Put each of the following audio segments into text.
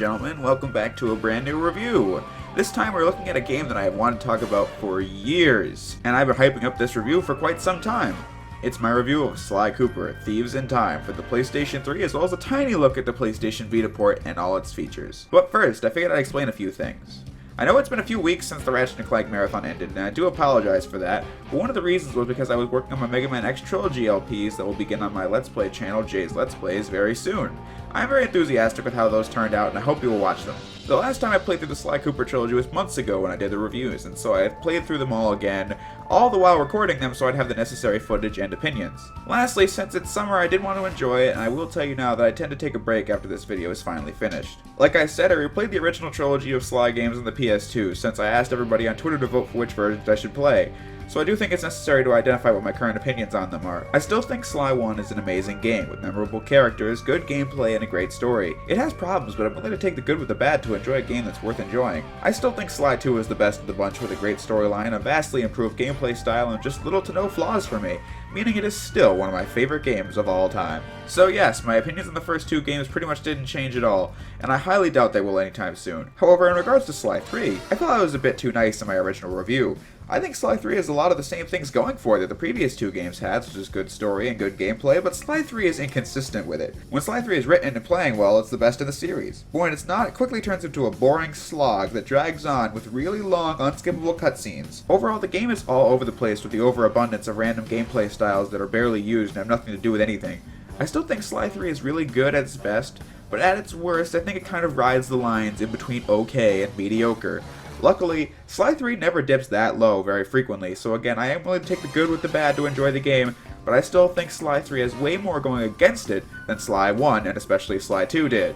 gentlemen, welcome back to a brand new review. This time we're looking at a game that I have wanted to talk about for years, and I've been hyping up this review for quite some time. It's my review of Sly Cooper, Thieves in Time for the PlayStation 3, as well as a tiny look at the PlayStation Vita port and all its features. But first, I figured I'd explain a few things. I know it's been a few weeks since the Ratchet & Clank marathon ended, and I do apologize for that, but one of the reasons was because I was working on my Mega Man X Trilogy LPs that will begin on my Let's Play channel, Jay's Let's Plays, very soon. I'm very enthusiastic with how those turned out, and I hope you will watch them. The last time I played through the Sly Cooper trilogy was months ago when I did the reviews, and so I have played through them all again, all the while recording them so I'd have the necessary footage and opinions. Lastly, since it's summer, I did want to enjoy it, and I will tell you now that I tend to take a break after this video is finally finished. Like I said, I replayed the original trilogy of Sly games on the PS2, since I asked everybody on Twitter to vote for which versions I should play. So I do think it's necessary to identify what my current opinions on them are. I still think Sly 1 is an amazing game, with memorable characters, good gameplay, and a great story. It has problems, but I'm willing to take the good with the bad to enjoy a game that's worth enjoying. I still think Sly 2 is the best of the bunch with a great storyline, a vastly improved gameplay style, and just little to no flaws for me, meaning it is still one of my favorite games of all time. So yes, my opinions on the first two games pretty much didn't change at all, and I highly doubt they will anytime soon. However, in regards to Sly 3, I thought I was a bit too nice in my original review. I think Sly 3 has a lot of the same things going for it that the previous two games had, such as good story and good gameplay, but Sly 3 is inconsistent with it. When Sly 3 is written and playing well, it's the best in the series. But when it's not, it quickly turns into a boring slog that drags on with really long, unskippable cutscenes. Overall, the game is all over the place with the overabundance of random gameplay styles that are barely used and have nothing to do with anything. I still think Sly 3 is really good at its best, but at its worst, I think it kind of rides the lines in between okay and mediocre. Luckily, Sly 3 never dips that low very frequently, so again, I am willing to take the good with the bad to enjoy the game, but I still think Sly 3 has way more going against it than Sly 1, and especially Sly 2 did.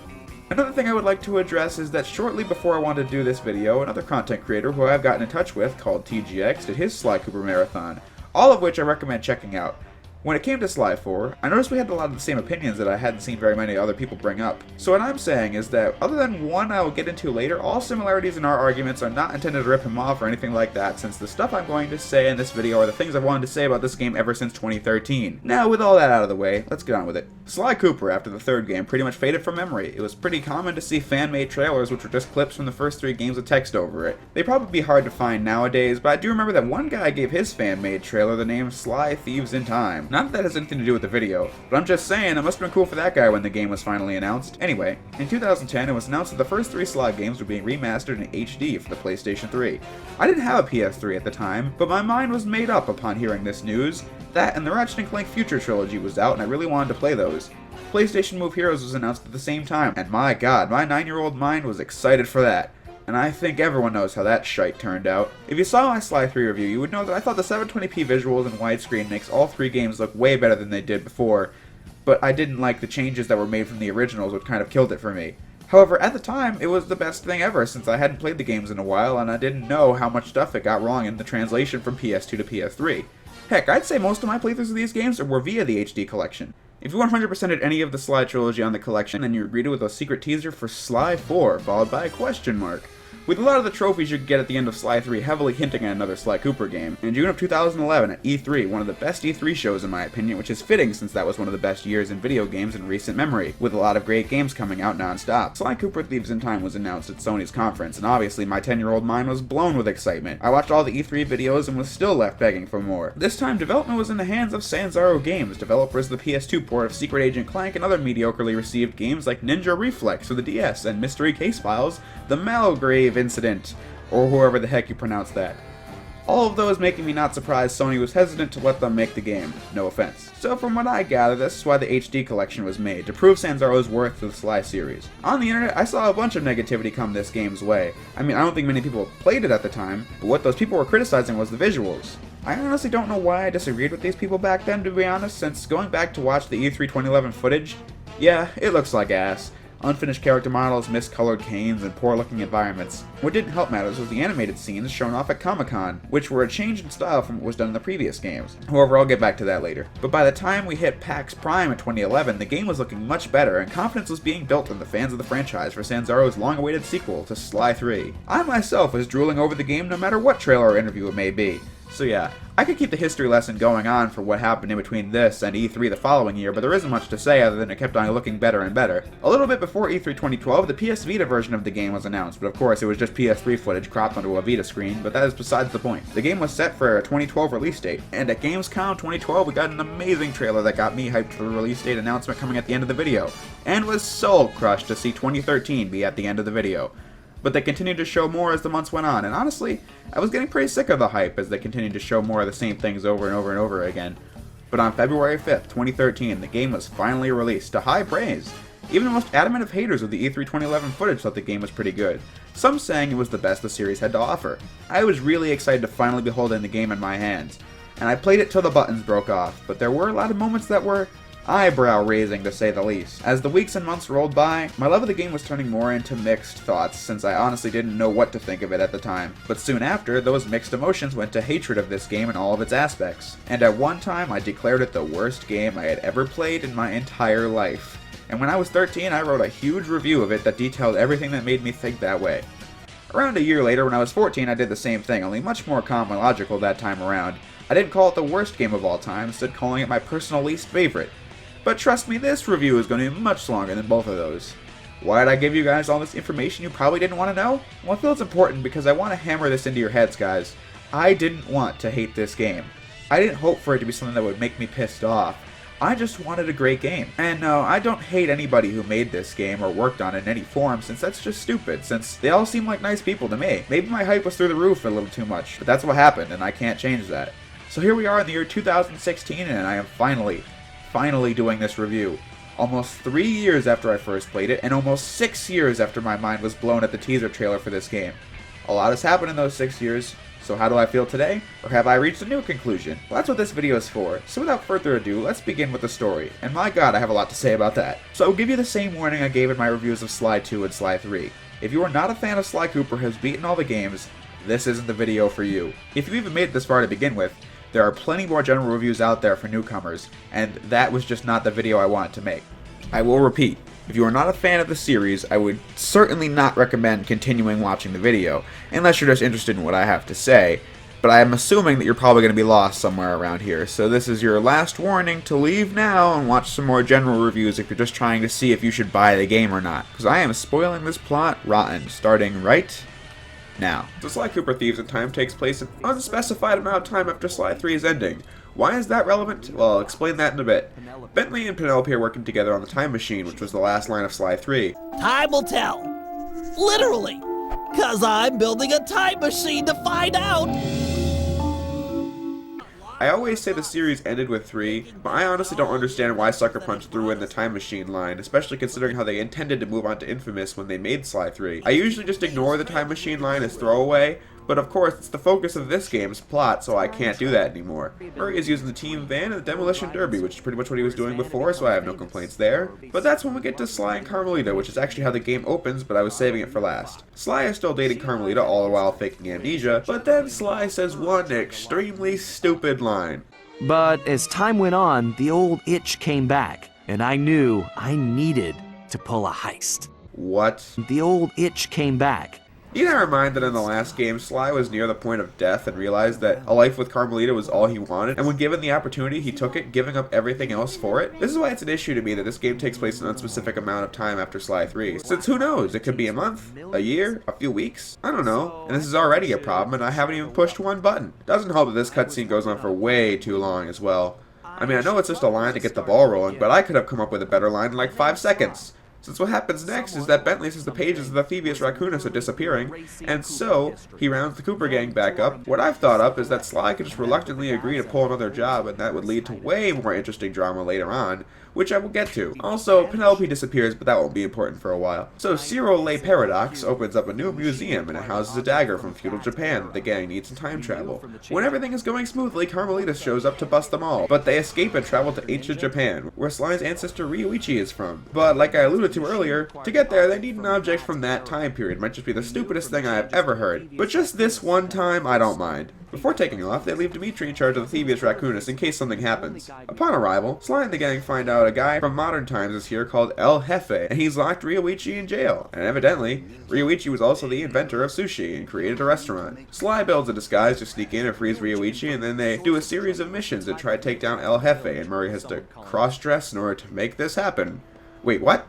Another thing I would like to address is that shortly before I wanted to do this video, another content creator who I've gotten in touch with, called TGX, did his Sly Cooper marathon, all of which I recommend checking out. When it came to Sly 4, I noticed we had a lot of the same opinions that I hadn't seen very many other people bring up. So what I'm saying is that, other than one I will get into later, all similarities in our arguments are not intended to rip him off or anything like that, since the stuff I'm going to say in this video are the things I've wanted to say about this game ever since 2013. Now, with all that out of the way, let's get on with it. Sly Cooper, after the third game, pretty much faded from memory. It was pretty common to see fan-made trailers which were just clips from the first three games with text over it. They'd probably be hard to find nowadays, but I do remember that one guy gave his fan-made trailer the name Sly Thieves in Time. Not that that has anything to do with the video, but I'm just saying it must have been cool for that guy when the game was finally announced. Anyway, in 2010 it was announced that the first three Sly games were being remastered in HD for the PlayStation 3. I didn't have a PS3 at the time, but my mind was made up upon hearing this news. That and the Ratchet & Clank Future trilogy was out and I really wanted to play those. PlayStation Move Heroes was announced at the same time, and my god, my 9-year-old mind was excited for that. And I think everyone knows how that shite turned out. If you saw my Sly 3 review, you would know that I thought the 720p visuals and widescreen makes all three games look way better than they did before, but I didn't like the changes that were made from the originals, which kind of killed it for me. However, at the time, it was the best thing ever since I hadn't played the games in a while and I didn't know how much stuff it got wrong in the translation from PS2 to PS3. Heck, I'd say most of my playthroughs of these games were via the HD collection. If you 100%ed any of the Sly trilogy on the collection, then you're greeted with a secret teaser for Sly 4, followed by a question mark. With a lot of the trophies you get at the end of Sly 3 heavily hinting at another Sly Cooper game. In June of 2011 at E3, one of the best E3 shows in my opinion, which is fitting since that was one of the best years in video games in recent memory, with a lot of great games coming out non-stop. Sly Cooper Thieves in Time was announced at Sony's conference, and obviously my 10-year-old mind was blown with excitement. I watched all the E3 videos and was still left begging for more. This time, development was in the hands of Sanzaro Games, developers of the PS2 port of Secret Agent Clank and other mediocrely received games like Ninja Reflex for the DS and Mystery Case Files, The Malgrave Incident, or whoever the heck you pronounce that. All of those making me not surprised Sony was hesitant to let them make the game, no offense. So from what I gather, this is why the HD collection was made, to prove Sanzaro's worth to the Sly series. On the internet, I saw a bunch of negativity come this game's way. I mean, I don't think many people played it at the time, but what those people were criticizing was the visuals. I honestly don't know why I disagreed with these people back then, to be honest, since going back to watch the E3 2011 footage, yeah, it looks like ass. Unfinished character models, miscolored canes, and poor-looking environments. What didn't help matters was the animated scenes shown off at Comic-Con, which were a change in style from what was done in the previous games. However, I'll get back to that later. But by the time we hit PAX Prime in 2011, the game was looking much better, and confidence was being built in the fans of the franchise for Sanzaro's long-awaited sequel to Sly 3. I myself was drooling over the game no matter what trailer or interview it may be. So yeah, I could keep the history lesson going on for what happened in between this and E3 the following year, but there isn't much to say other than it kept on looking better and better. A little bit before E3 2012, the PS Vita version of the game was announced, but of course it was just PS3 footage cropped onto a Vita screen, but that is besides the point. The game was set for a 2012 release date, and at Gamescom 2012 we got an amazing trailer that got me hyped for the release date announcement coming at the end of the video, and was soul crushed to see 2013 be at the end of the video. But they continued to show more as the months went on, and honestly, I was getting pretty sick of the hype as they continued to show more of the same things over and over and over again. But on February 5th, 2013, the game was finally released to high praise. Even the most adamant of haters of the E3 2011 footage thought the game was pretty good, some saying it was the best the series had to offer. I was really excited to finally be holding the game in my hands, and I played it till the buttons broke off, but there were a lot of moments that were eyebrow-raising, to say the least. As the weeks and months rolled by, my love of the game was turning more into mixed thoughts, since I honestly didn't know what to think of it at the time. But soon after, those mixed emotions went to hatred of this game in all of its aspects. And at one time, I declared it the worst game I had ever played in my entire life. And when I was 13, I wrote a huge review of it that detailed everything that made me think that way. Around a year later, when I was 14, I did the same thing, only much more calm and logical that time around. I didn't call it the worst game of all time, instead calling it my personal least favorite. But trust me, this review is going to be much longer than both of those. Why did I give you guys all this information you probably didn't want to know? Well, I feel it's important because I want to hammer this into your heads, guys. I didn't want to hate this game. I didn't hope for it to be something that would make me pissed off. I just wanted a great game. And no, I don't hate anybody who made this game or worked on it in any form, since that's just stupid, since they all seem like nice people to me. Maybe my hype was through the roof a little too much, but that's what happened, and I can't change that. So here we are in the year 2016, and I am finally doing this review. Almost 3 years after I first played it, and almost 6 years after my mind was blown at the teaser trailer for this game. A lot has happened in those 6 years, so how do I feel today? Or have I reached a new conclusion? Well, that's what this video is for, so without further ado, let's begin with the story. And my god, I have a lot to say about that. So I'll give you the same warning I gave in my reviews of Sly 2 and Sly 3. If you are not a fan of Sly Cooper who has beaten all the games, this isn't the video for you. If you even made it this far to begin with, there are plenty more general reviews out there for newcomers, and that was just not the video I wanted to make. I will repeat, if you are not a fan of the series, I would certainly not recommend continuing watching the video, unless you're just interested in what I have to say, but I am assuming that you're probably going to be lost somewhere around here, so this is your last warning to leave now and watch some more general reviews if you're just trying to see if you should buy the game or not, because I am spoiling this plot rotten, starting right now. So Sly Cooper Thieves in Time takes place an unspecified amount of time after Sly 3's ending. Why is that relevant? Well, I'll explain that in a bit. Bentley and Penelope are working together on the time machine, which was the last line of Sly 3. Time will tell. Literally. 'Cause I'm building a time machine to find out. I always say the series ended with 3, but I honestly don't understand why Sucker Punch threw in the time machine line, especially considering how they intended to move on to Infamous when they made Sly 3. I usually just ignore the time machine line as throwaway, but of course it's the focus of this game's plot, so I can't do that anymore. Murray is using the team van and the demolition derby, which is pretty much what he was doing before, so I have no complaints there. But that's when we get to Sly and Carmelita, which is actually how the game opens, but I was saving it for last. Sly is still dating Carmelita, all the while faking amnesia, but then Sly says one extremely stupid line. But as time went on, the old itch came back, and I knew I needed to pull a heist. What? The old itch came back. You never mind that in the last game, Sly was near the point of death and realized that a life with Carmelita was all he wanted, and when given the opportunity, he took it, giving up everything else for it? This is why it's an issue to me that this game takes place an unspecific amount of time after Sly 3, since who knows, it could be a month, a year, a few weeks, I don't know, and this is already a problem, and I haven't even pushed one button. Doesn't help that this cutscene goes on for way too long as well. I mean, I know it's just a line to get the ball rolling, but I could have come up with a better line in like 5 seconds. Since what happens next is that Bentley says the pages of the Thieves Raccoonus are disappearing, and so he rounds the Cooper gang back up. What I've thought up is that Sly could just reluctantly agree to pull another job, and that would lead to way more interesting drama later on, which I will get to. Also, Penelope disappears, but that won't be important for a while. So Cyril Le Paradox opens up a new museum, and it houses a dagger from feudal Japan that the gang needs in time travel. When everything is going smoothly, Carmelita shows up to bust them all, but they escape and travel to ancient Japan, where Sly's ancestor Ryuichi is from. But like I alluded to earlier, to get there they need an object from that time period. Might just be the stupidest thing I have ever heard. But just this one time, I don't mind. Before taking off, they leave Dimitri in charge of the Thieves Raccoonist in case something happens. Upon arrival, Sly and the gang find out a guy from modern times is here called El Jefe, and he's locked Ryoichi in jail. And evidently, Ryoichi was also the inventor of sushi and created a restaurant. Sly builds a disguise to sneak in and freeze Ryoichi, and then they do a series of missions to try to take down El Jefe, and Murray has to cross-dress in order to make this happen. Wait, what?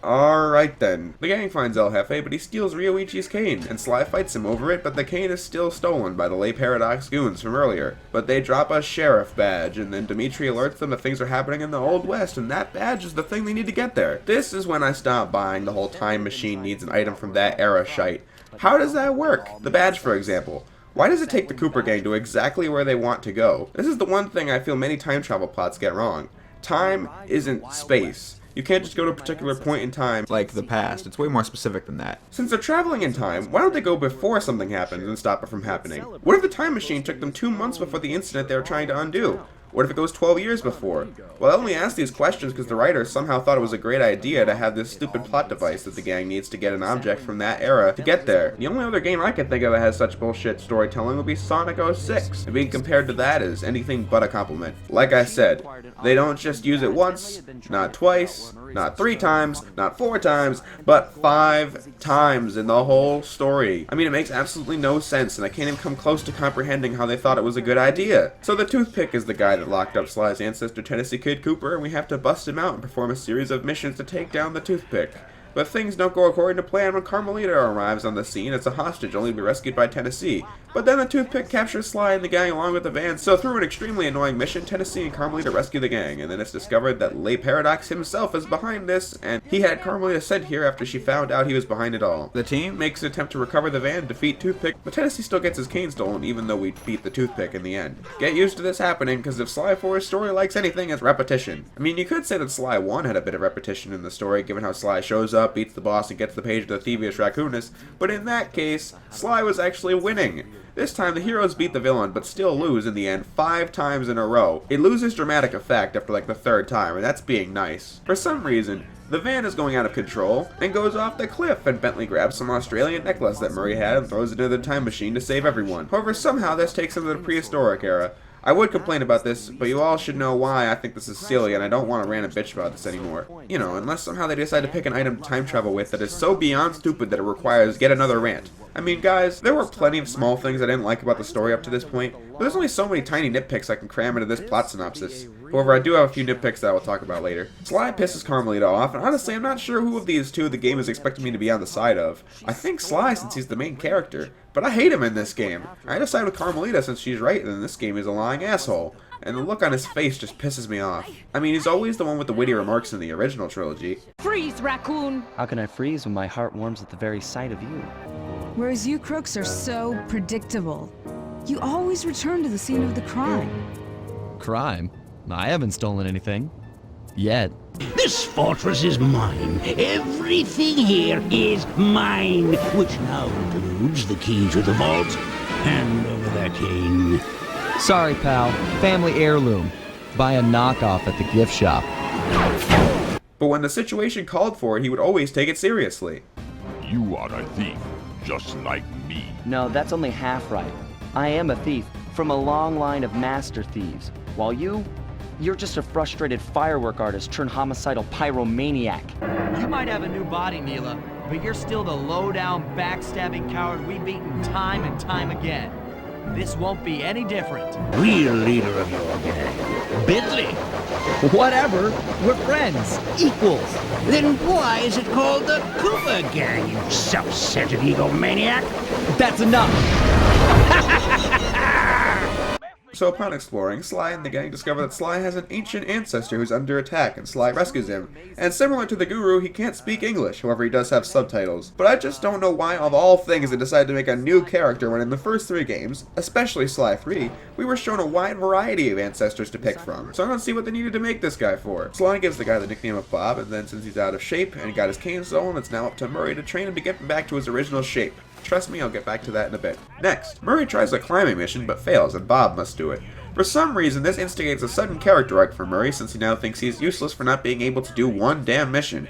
Alright then. The gang finds El Jefe, but he steals Ryoichi's cane, and Sly fights him over it, but the cane is still stolen by the Lay Paradox goons from earlier. But they drop a sheriff badge, and then Dimitri alerts them that things are happening in the Old West, and that badge is the thing they need to get there. This is when I stop buying the whole time machine needs an item from that era shite. How does that work? The badge, for example. Why does it take the Cooper gang to exactly where they want to go? This is the one thing I feel many time travel plots get wrong. Time isn't space. You can't just go to a particular point in time like the past. It's way more specific than that. Since they're traveling in time, why don't they go before something happens and stop it from happening? What if the time machine took them 2 months before the incident they were trying to undo? What if it goes 12 years before? Well, I only ask these questions because the writer somehow thought it was a great idea to have this stupid plot device that the gang needs to get an object from that era to get there. The only other game I can think of that has such bullshit storytelling would be Sonic 06, and being compared to that is anything but a compliment. Like I said, they don't just use it once, not twice, not 3 times, not 4 times, but 5 times in the whole story. I mean, it makes absolutely no sense, and I can't even come close to comprehending how they thought it was a good idea. So the toothpick is the guy that locked up Sly's ancestor Tennessee Kid Cooper, and we have to bust him out and perform a series of missions to take down the toothpick. But things don't go according to plan when Carmelita arrives on the scene as a hostage only to be rescued by Tennessee. But then the toothpick captures Sly and the gang along with the van, so through an extremely annoying mission, Tennessee and Carmelita rescue the gang, and then it's discovered that Lay Paradox himself is behind this, and he had Carmelita sent here after she found out he was behind it all. The team makes an attempt to recover the van and defeat Toothpick, but Tennessee still gets his cane stolen even though we beat the Toothpick in the end. Get used to this happening, because if Sly 4's story likes anything, it's repetition. I mean, you could say that Sly 1 had a bit of repetition in the story, given how Sly shows up, beats the boss, and gets the page of the Thieves Raccoonist, but in that case, Sly was actually winning. This time, the heroes beat the villain, but still lose in the end 5 times in a row. It loses dramatic effect after like the 3rd time, and that's being nice. For some reason, the van is going out of control and goes off the cliff, and Bentley grabs some Australian necklace that Murray had and throws it into the time machine to save everyone. However, somehow this takes them to the prehistoric era. I would complain about this, but you all should know why I think this is silly and I don't want to rant and bitch about this anymore. You know, unless somehow they decide to pick an item to time travel with that is so beyond stupid that it requires yet another rant. I mean, guys, there were plenty of small things I didn't like about the story up to this point, but there's only so many tiny nitpicks I can cram into this plot synopsis. However, I do have a few nitpicks that I will talk about later. Sly pisses Carmelita off, and honestly, I'm not sure who of these two the game is expecting me to be on the side of. I think Sly, since he's the main character, but I hate him in this game. I decide with Carmelita since she's right, and this game is a lying asshole. And the look on his face just pisses me off. I mean, he's always the one with the witty remarks in the original trilogy. Freeze, raccoon! How can I freeze when my heart warms at the very sight of you? Whereas you crooks are so predictable. You always return to the scene of the crime. Crime? I haven't stolen anything. Yet. This fortress is mine. Everything here is mine, which now includes the key to the vault. Hand over that cane. Sorry, pal. Family heirloom. Buy a knockoff at the gift shop. But when the situation called for it, he would always take it seriously. You are a thief, just like me. No, that's only half right. I am a thief from a long line of master thieves, while you're just a frustrated firework artist turned homicidal pyromaniac. You might have a new body, Neela, but you're still the low-down, backstabbing coward we've beaten time and time again. This won't be any different. Real leader of your gang, Bentley. Whatever. We're friends. Equals. Then why is it called the Cooper Gang, you self-centered egomaniac? That's enough. So upon exploring, Sly and the gang discover that Sly has an ancient ancestor who's under attack, and Sly rescues him. And similar to the Guru, he can't speak English, however he does have subtitles. But I just don't know why of all things they decided to make a new character when in the first 3 games, especially Sly 3, we were shown a wide variety of ancestors to pick from. So I don't see what they needed to make this guy for. Sly gives the guy the nickname of Bob, and then since he's out of shape and got his cane stolen, it's now up to Murray to train him to get him back to his original shape. Trust me, I'll get back to that in a bit. Next, Murray tries a climbing mission but fails, and Bob must do it. For some reason, this instigates a sudden character arc for Murray since he now thinks he's useless for not being able to do one damn mission.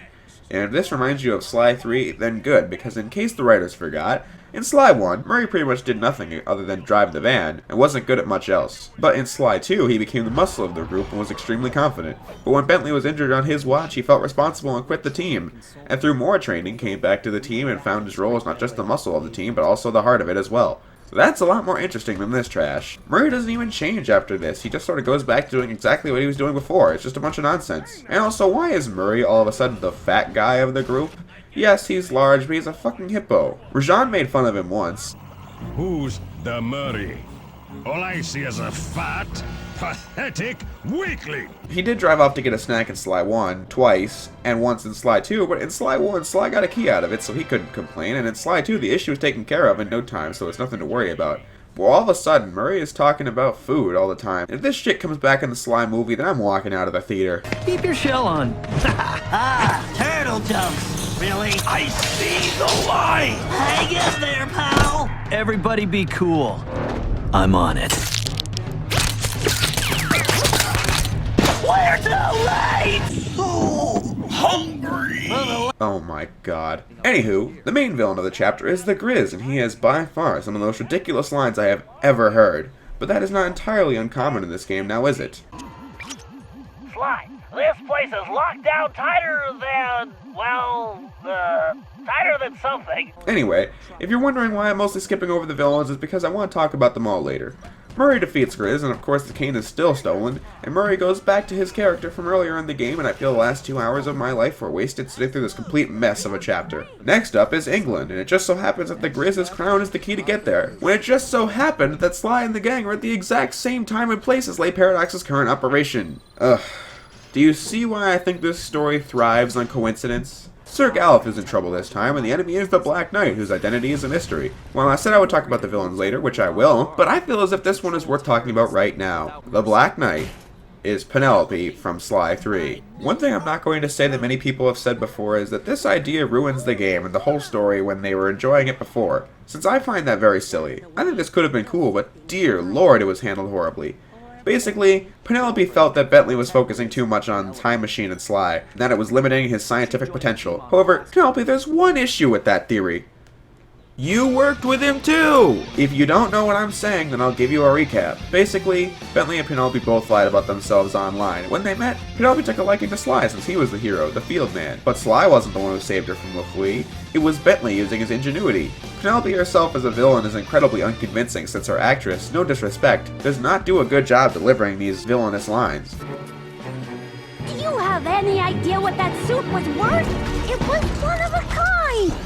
And if this reminds you of Sly 3, then good, because in case the writers forgot, in Sly 1, Murray pretty much did nothing other than drive the van, and wasn't good at much else. But in Sly 2, he became the muscle of the group and was extremely confident. But when Bentley was injured on his watch, he felt responsible and quit the team. And through more training, came back to the team and found his role as not just the muscle of the team, but also the heart of it as well. So that's a lot more interesting than this trash. Murray doesn't even change after this, he just sort of goes back to doing exactly what he was doing before. It's just a bunch of nonsense. And also, why is Murray all of a sudden the fat guy of the group? Yes, he's large, but he's a fucking hippo. Rajan made fun of him once. Who's the Murray? All I see is a fat, pathetic weakling. He did drive off to get a snack in Sly 1 twice, and once in Sly 2, but in Sly 1, Sly got a key out of it, so he couldn't complain, and in Sly 2, the issue was taken care of in no time, so it's nothing to worry about. Well, all of a sudden, Murray is talking about food all the time. If this shit comes back in the Sly movie, then I'm walking out of the theater. Keep your shell on. Turtle jumps. Really? I see the light! Hang in there, pal. Everybody be cool. I'm on it. We're too late. So hungry! Oh my god. Anywho, the main villain of the chapter is the Grizz, and he has by far some of the most ridiculous lines I have ever heard. But that is not entirely uncommon in this game, now is it? Sly, this place is locked down tighter than, well, tighter than something. Anyway, if you're wondering why I'm mostly skipping over the villains, it's because I want to talk about them all later. Murray defeats Grizz, and of course the cane is still stolen, and Murray goes back to his character from earlier in the game, and I feel the last 2 hours of my life were wasted sitting through this complete mess of a chapter. Next up is England, and it just so happens that the Grizz's crown is the key to get there, when it just so happened that Sly and the gang are at the exact same time and place as Lay Paradox's current operation. Ugh. Do you see why I think this story thrives on coincidence? Sir Galuf is in trouble this time, and the enemy is the Black Knight, whose identity is a mystery. Well, I said I would talk about the villains later, which I will, but I feel as if this one is worth talking about right now. The Black Knight is Penelope from Sly 3. One thing I'm not going to say that many people have said before is that this idea ruins the game and the whole story when they were enjoying it before, since I find that very silly. I think this could have been cool, but dear lord, it was handled horribly. Basically, Penelope felt that Bentley was focusing too much on Time Machine and Sly, and that it was limiting his scientific potential. However, Penelope, there's one issue with that theory. You worked with him too! If you don't know what I'm saying, then I'll give you a recap. Basically, Bentley and Penelope both lied about themselves online. When they met, Penelope took a liking to Sly since he was the hero, the field man. But Sly wasn't the one who saved her from Lafouille. It was Bentley using his ingenuity. Penelope herself as a villain is incredibly unconvincing since her actress, no disrespect, does not do a good job delivering these villainous lines. Do you have any idea what that suit was worth? It was one of a kind!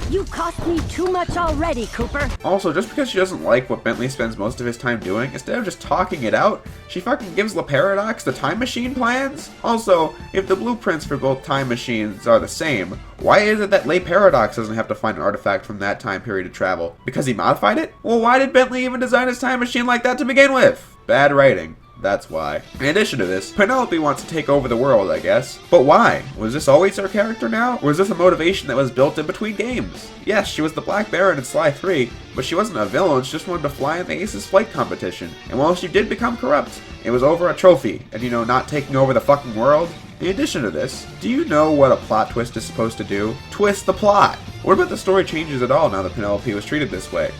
You cost me too much already, Cooper. Also, just because she doesn't like what Bentley spends most of his time doing, instead of just talking it out, she fucking gives La Paradox the time machine plans? Also, if the blueprints for both time machines are the same, why is it that Lay Paradox doesn't have to find an artifact from that time period to travel? Because he modified it? Well, why did Bentley even design his time machine like that to begin with? Bad writing. That's why. In addition to this, Penelope wants to take over the world, I guess. But why? Was this always her character now? Or was this a motivation that was built in between games? Yes, she was the Black Baron in Sly 3, but she wasn't a villain, she just wanted to fly in the Aces flight competition. And while she did become corrupt, it was over a trophy, and you know, not taking over the fucking world. In addition to this, do you know what a plot twist is supposed to do? Twist the plot! What about the story changes at all now that Penelope was treated this way?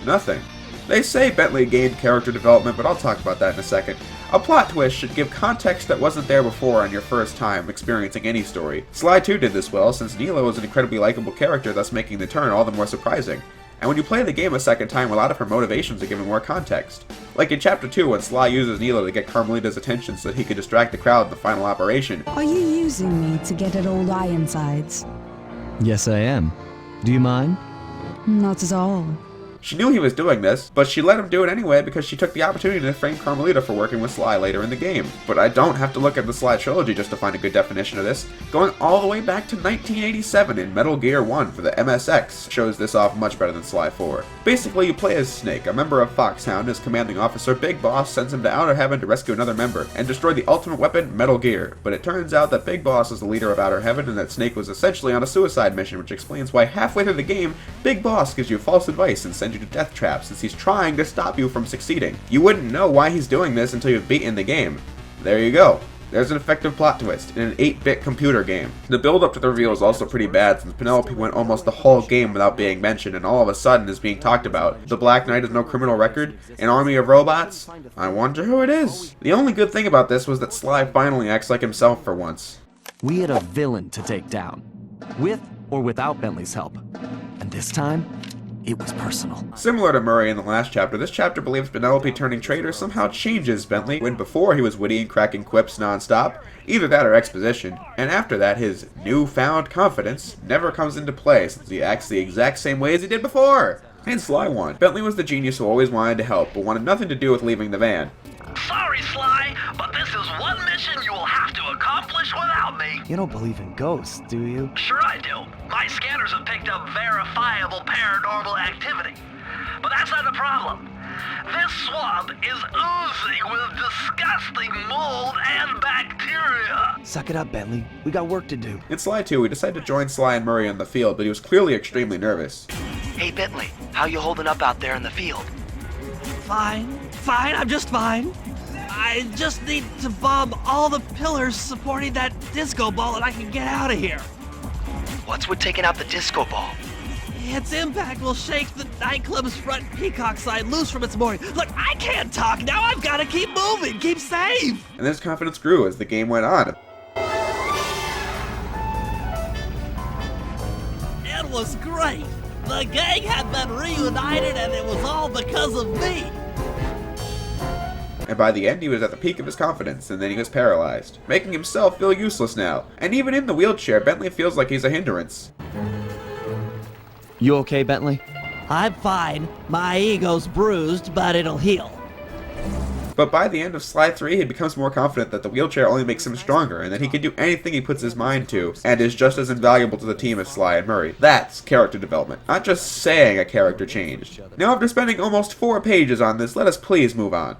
Nothing. They say Bentley gained character development, but I'll talk about that in a second. A plot twist should give context that wasn't there before on your first time experiencing any story. Sly 2 did this well, since Neela was an incredibly likable character, thus making the turn all the more surprising. And when you play the game a second time, a lot of her motivations are given more context. Like in Chapter 2, when Sly uses Neela to get Carmelita's attention so that he could distract the crowd in the final operation. Are you using me to get at old Ironsides? Yes, I am. Do you mind? Not at all. She knew he was doing this, but she let him do it anyway because she took the opportunity to frame Carmelita for working with Sly later in the game. But I don't have to look at the Sly trilogy just to find a good definition of this. Going all the way back to 1987 in Metal Gear 1 for the MSX shows this off much better than Sly 4. Basically, you play as Snake, a member of Foxhound. His commanding officer, Big Boss, sends him to Outer Heaven to rescue another member and destroy the ultimate weapon, Metal Gear. But it turns out that Big Boss is the leader of Outer Heaven and that Snake was essentially on a suicide mission, which explains why halfway through the game, Big Boss gives you false advice and sends you to death traps since he's trying to stop you from succeeding. You wouldn't know why he's doing this until you've beaten the game. There you go. There's an effective plot twist in an 8-bit computer game. The build-up to the reveal is also pretty bad since Penelope went almost the whole game without being mentioned and all of a sudden is being talked about. The Black Knight has no criminal record? An army of robots? I wonder who it is. The only good thing about this was that Sly finally acts like himself for once. We had a villain to take down, with or without Bentley's help. And this time, it was personal. Similar to Murray in the last chapter, this chapter believes Penelope turning traitor somehow changes Bentley, when before he was witty and cracking quips non-stop, either that or exposition, and after that his newfound confidence never comes into play since he acts the exact same way as he did before. And Sly won. Bentley was the genius who always wanted to help, but wanted nothing to do with leaving the van. Sorry, Sly, but this is one mission you will have to accomplish without me. You don't believe in ghosts, do you? Sure I do. My scanners have picked up verifiable paranormal activity. But that's not the problem. This swamp is oozing with disgusting mold and bacteria. Suck it up, Bentley. We got work to do. In Sly 2, he decided to join Sly and Murray on the field, but he was clearly extremely nervous. Hey, Bentley, how you holding up out there in the field? Fine, I'm just fine. I just need to bomb all the pillars supporting that disco ball and I can get out of here. What's with taking out the disco ball? Its impact will shake the nightclub's front peacock sign loose from its mooring. Look, I can't talk now. I've got to keep moving, keep safe. And his confidence grew as the game went on. It was great. The gang had been reunited and it was all because of me. And by the end he was at the peak of his confidence, and then he was paralyzed, making himself feel useless now. And even in the wheelchair, Bentley feels like he's a hindrance. You okay, Bentley? I'm fine. My ego's bruised, but it'll heal. But by the end of Sly 3, he becomes more confident that the wheelchair only makes him stronger, and that he can do anything he puts his mind to, and is just as invaluable to the team as Sly and Murray. That's character development, not just saying a character changed. Now after spending almost 4 pages on this, let us please move on.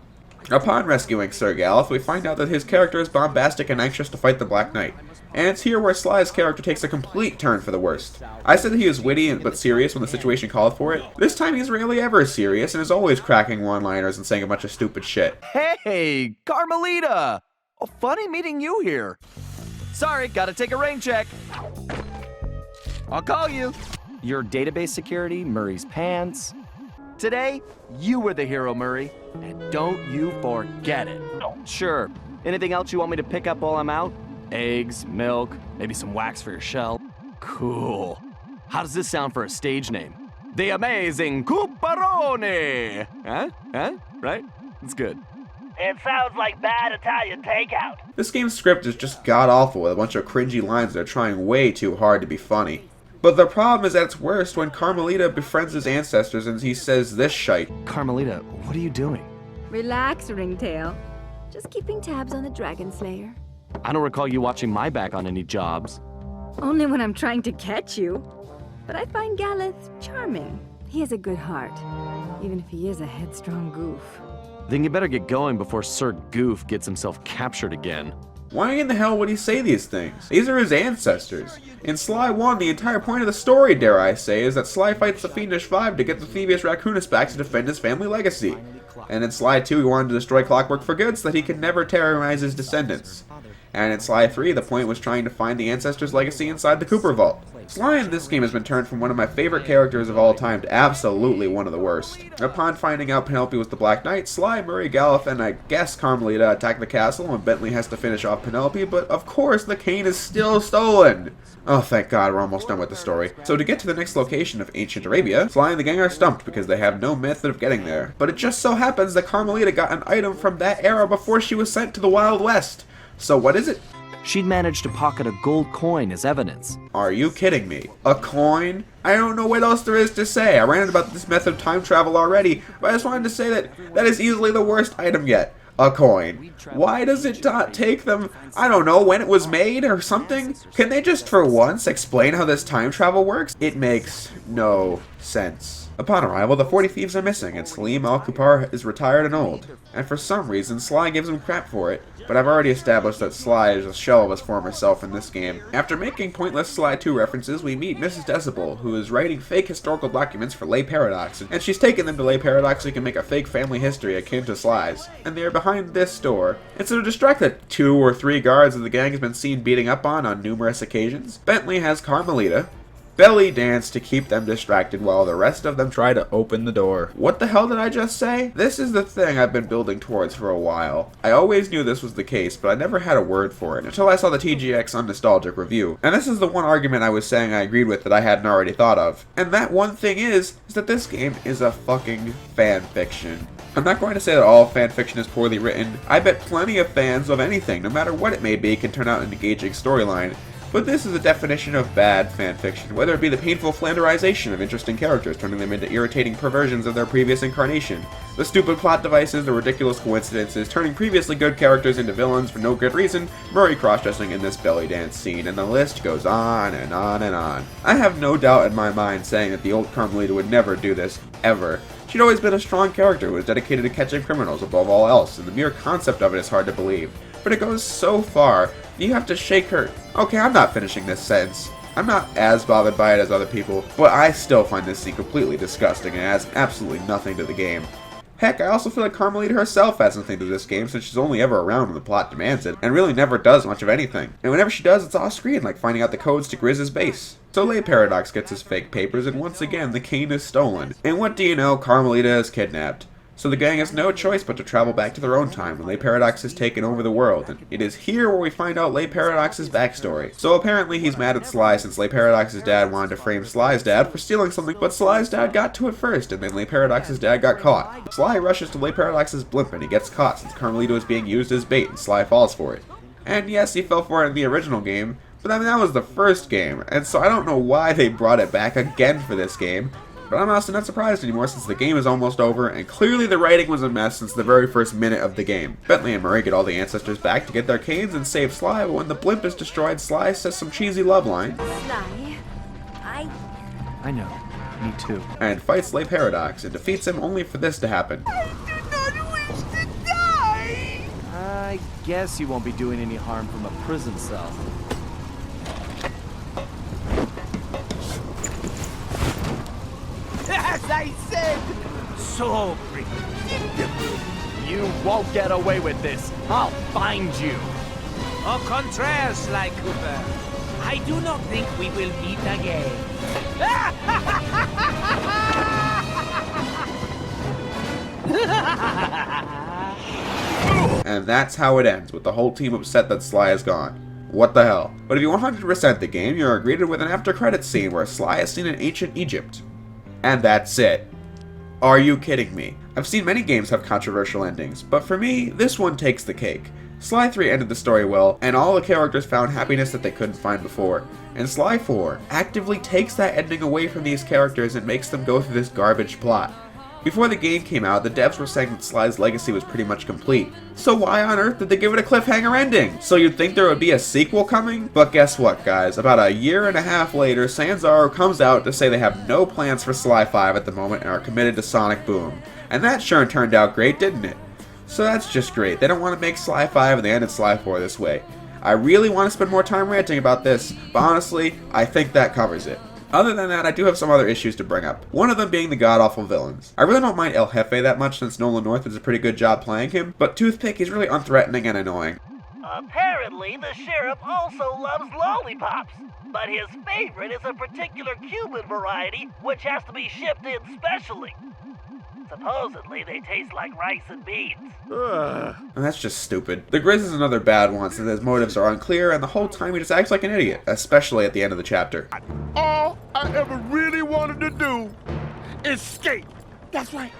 Upon rescuing Sir Galloth, we find out that his character is bombastic and anxious to fight the Black Knight. And it's here where Sly's character takes a complete turn for the worst. I said that he was witty but serious when the situation called for it. This time he's rarely ever serious and is always cracking one-liners and saying a bunch of stupid shit. Hey, Carmelita! Oh, funny meeting you here. Sorry, gotta take a rain check. I'll call you. Your database security, Murray's pants. Today, you were the hero, Murray, and don't you forget it. Sure. Anything else you want me to pick up while I'm out? Eggs, milk, maybe some wax for your shell. Cool. How does this sound for a stage name? The Amazing Cooperone! Huh? Right? It's good. It sounds like bad Italian takeout. This game's script is just god-awful with a bunch of cringy lines that are trying way too hard to be funny. But the problem is at its worst when Carmelita befriends his ancestors and he says this shite. Carmelita, what are you doing? Relax, Ringtail. Just keeping tabs on the Dragon Slayer. I don't recall you watching my back on any jobs. Only when I'm trying to catch you. But I find Galloth charming. He has a good heart, even if he is a headstrong goof. Then you better get going before Sir Goof gets himself captured again. Why in the hell would he say these things? These are his ancestors. In Sly 1, the entire point of the story, dare I say, is that Sly fights the Fiendish Five to get the Thievius Raccoonus back to defend his family legacy. And in Sly 2, he wanted to destroy Clockwork for good so that he could never terrorize his descendants. And in Sly 3, the point was trying to find the ancestors' legacy inside the Cooper Vault. Sly in this game has been turned from one of my favorite characters of all time to absolutely one of the worst. Upon finding out Penelope was the Black Knight, Sly, Murray, Galloth, and I guess Carmelita attack the castle and Bentley has to finish off Penelope, but of course the cane is still stolen! Oh, thank God, we're almost done with the story. So to get to the next location of ancient Arabia, Sly and the gang are stumped because they have no method of getting there. But it just so happens that Carmelita got an item from that era before she was sent to the Wild West. So what is it? She'd managed to pocket a gold coin as evidence. Are you kidding me? A coin? I don't know what else there is to say. I ranted about this method of time travel already, but I just wanted to say that that is easily the worst item yet. A coin. Why does it not take them, I don't know, when it was made or something? Can they just for once explain how this time travel works? It makes no sense. Upon arrival, the 40 thieves are missing, and Sly Cooper is retired and old. And for some reason, Sly gives him crap for it, but I've already established that Sly is a shell of his former self in this game. After making pointless Sly 2 references, we meet Mrs. Decibel, who is writing fake historical documents for Lay Paradox, and she's taken them to Lay Paradox so he can make a fake family history akin to Sly's. And they are behind this door. And so to distract the 2 or 3 guards that the gang has been seen beating up on numerous occasions, Bentley has Carmelita belly dance to keep them distracted while the rest of them try to open the door. What the hell did I just say? This is the thing I've been building towards for a while. I always knew this was the case, but I never had a word for it until I saw the TGX Unnostalgic review. And this is the one argument I was saying I agreed with that I hadn't already thought of. And that one thing is that this game is a fucking fan fiction. I'm not going to say that all fanfiction is poorly written. I bet plenty of fans of anything, no matter what it may be, can turn out an engaging storyline. But this is a definition of bad fanfiction, whether it be the painful flanderization of interesting characters, turning them into irritating perversions of their previous incarnation, the stupid plot devices, the ridiculous coincidences, turning previously good characters into villains for no good reason, Murray cross-dressing in this belly dance scene, and the list goes on and on and on. I have no doubt in my mind saying that the old Carmelita would never do this, ever. She'd always been a strong character who was dedicated to catching criminals above all else, and the mere concept of it is hard to believe. But it goes so far, you have to shake her. Okay, I'm not finishing this sentence. I'm not as bothered by it as other people, but I still find this scene completely disgusting and adds absolutely nothing to the game. Heck, I also feel like Carmelita herself adds nothing to this game since she's only ever around when the plot demands it, and really never does much of anything. And whenever she does, it's off screen, like finding out the codes to Grizz's base. So Lay Paradox gets his fake papers, and once again, the cane is stolen. And what do you know, Carmelita is kidnapped. So the gang has no choice but to travel back to their own time when Lay Paradox has taken over the world, and it is here where we find out Lay Paradox's backstory. So apparently he's mad at Sly since Lay Paradox's dad wanted to frame Sly's dad for stealing something, but Sly's dad got to it first, and then Lay Paradox's dad got caught. Sly rushes to Lay Paradox's blimp and he gets caught since Carmelita was being used as bait and Sly falls for it. And yes, he fell for it in the original game, but I mean that was the first game, and so I don't know why they brought it back again for this game. But I'm honestly not surprised anymore since the game is almost over, and clearly the writing was a mess since the very first minute of the game. Bentley and Murray get all the ancestors back to get their canes and save Sly, but when the blimp is destroyed, Sly says some cheesy love line. Sly, I know. Me too. And fights Lay Paradox and defeats him only for this to happen. I do not wish to die! I guess you won't be doing any harm from a prison cell. As I said, so predictable. You won't get away with this. I'll find you. Au contraire, Sly Cooper. I do not think we will meet again. And that's how it ends, with the whole team upset that Sly is gone. What the hell? But if you 100% the game, you're greeted with an after-credits scene where Sly is seen in ancient Egypt. And that's it. Are you kidding me? I've seen many games have controversial endings, but for me, this one takes the cake. Sly 3 ended the story well, and all the characters found happiness that they couldn't find before. And Sly 4 actively takes that ending away from these characters and makes them go through this garbage plot. Before the game came out, the devs were saying that Sly's legacy was pretty much complete. So why on earth did they give it a cliffhanger ending? So you'd think there would be a sequel coming? But guess what, guys? About a year and a half later, Sanzaro comes out to say they have no plans for Sly 5 at the moment and are committed to Sonic Boom. And that sure turned out great, didn't it? So that's just great. They don't want to make Sly 5 and they ended Sly 4 this way. I really want to spend more time ranting about this, but honestly, I think that covers it. Other than that, I do have some other issues to bring up. One of them being the god-awful villains. I really don't mind El Jefe that much since Nolan North does a pretty good job playing him, but Toothpick is really unthreatening and annoying. Apparently, the sheriff also loves lollipops, but his favorite is a particular Cuban variety, which has to be shipped in specially. Supposedly, they taste like rice and beans. That's just stupid. The Grizz is another bad one since his motives are unclear, and the whole time he just acts like an idiot, especially at the end of the chapter. All I ever really wanted to do is skate. That's right.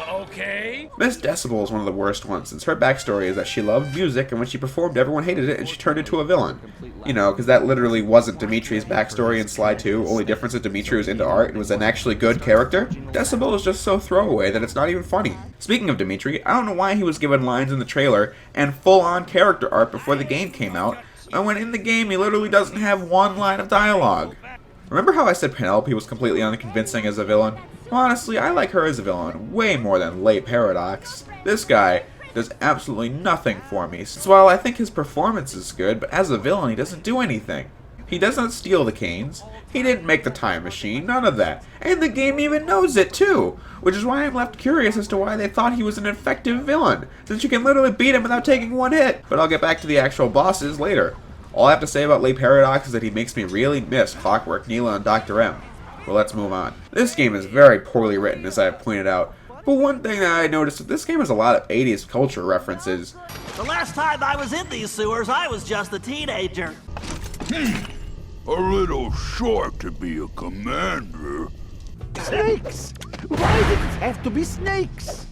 Okay. Miss Decibel is one of the worst ones, since her backstory is that she loved music, and when she performed, everyone hated it, and she turned into a villain. You know, because that literally wasn't Dimitri's backstory in Sly 2, only difference is Dimitri was into art and was an actually good character. Decibel is just so throwaway that it's not even funny. Speaking of Dimitri, I don't know why he was given lines in the trailer and full-on character art before the game came out, and when in the game he literally doesn't have one line of dialogue. Remember how I said Penelope was completely unconvincing as a villain? Honestly, I like her as a villain way more than Lay Paradox. This guy does absolutely nothing for me, so while I think his performance is good, but as a villain he doesn't do anything. He doesn't steal the canes, he didn't make the time machine, none of that, and the game even knows it too, which is why I'm left curious as to why they thought he was an effective villain, since you can literally beat him without taking one hit. But I'll get back to the actual bosses later. All I have to say about Lay Paradox is that he makes me really miss Clockwork, Neela, and Dr. M. Well, let's move on. This game is very poorly written, as I have pointed out, but one thing that I noticed is this game has a lot of 80s culture references. The last time I was in these sewers, I was just a teenager. A little short to be a commander. Snakes! Why did it have to be snakes?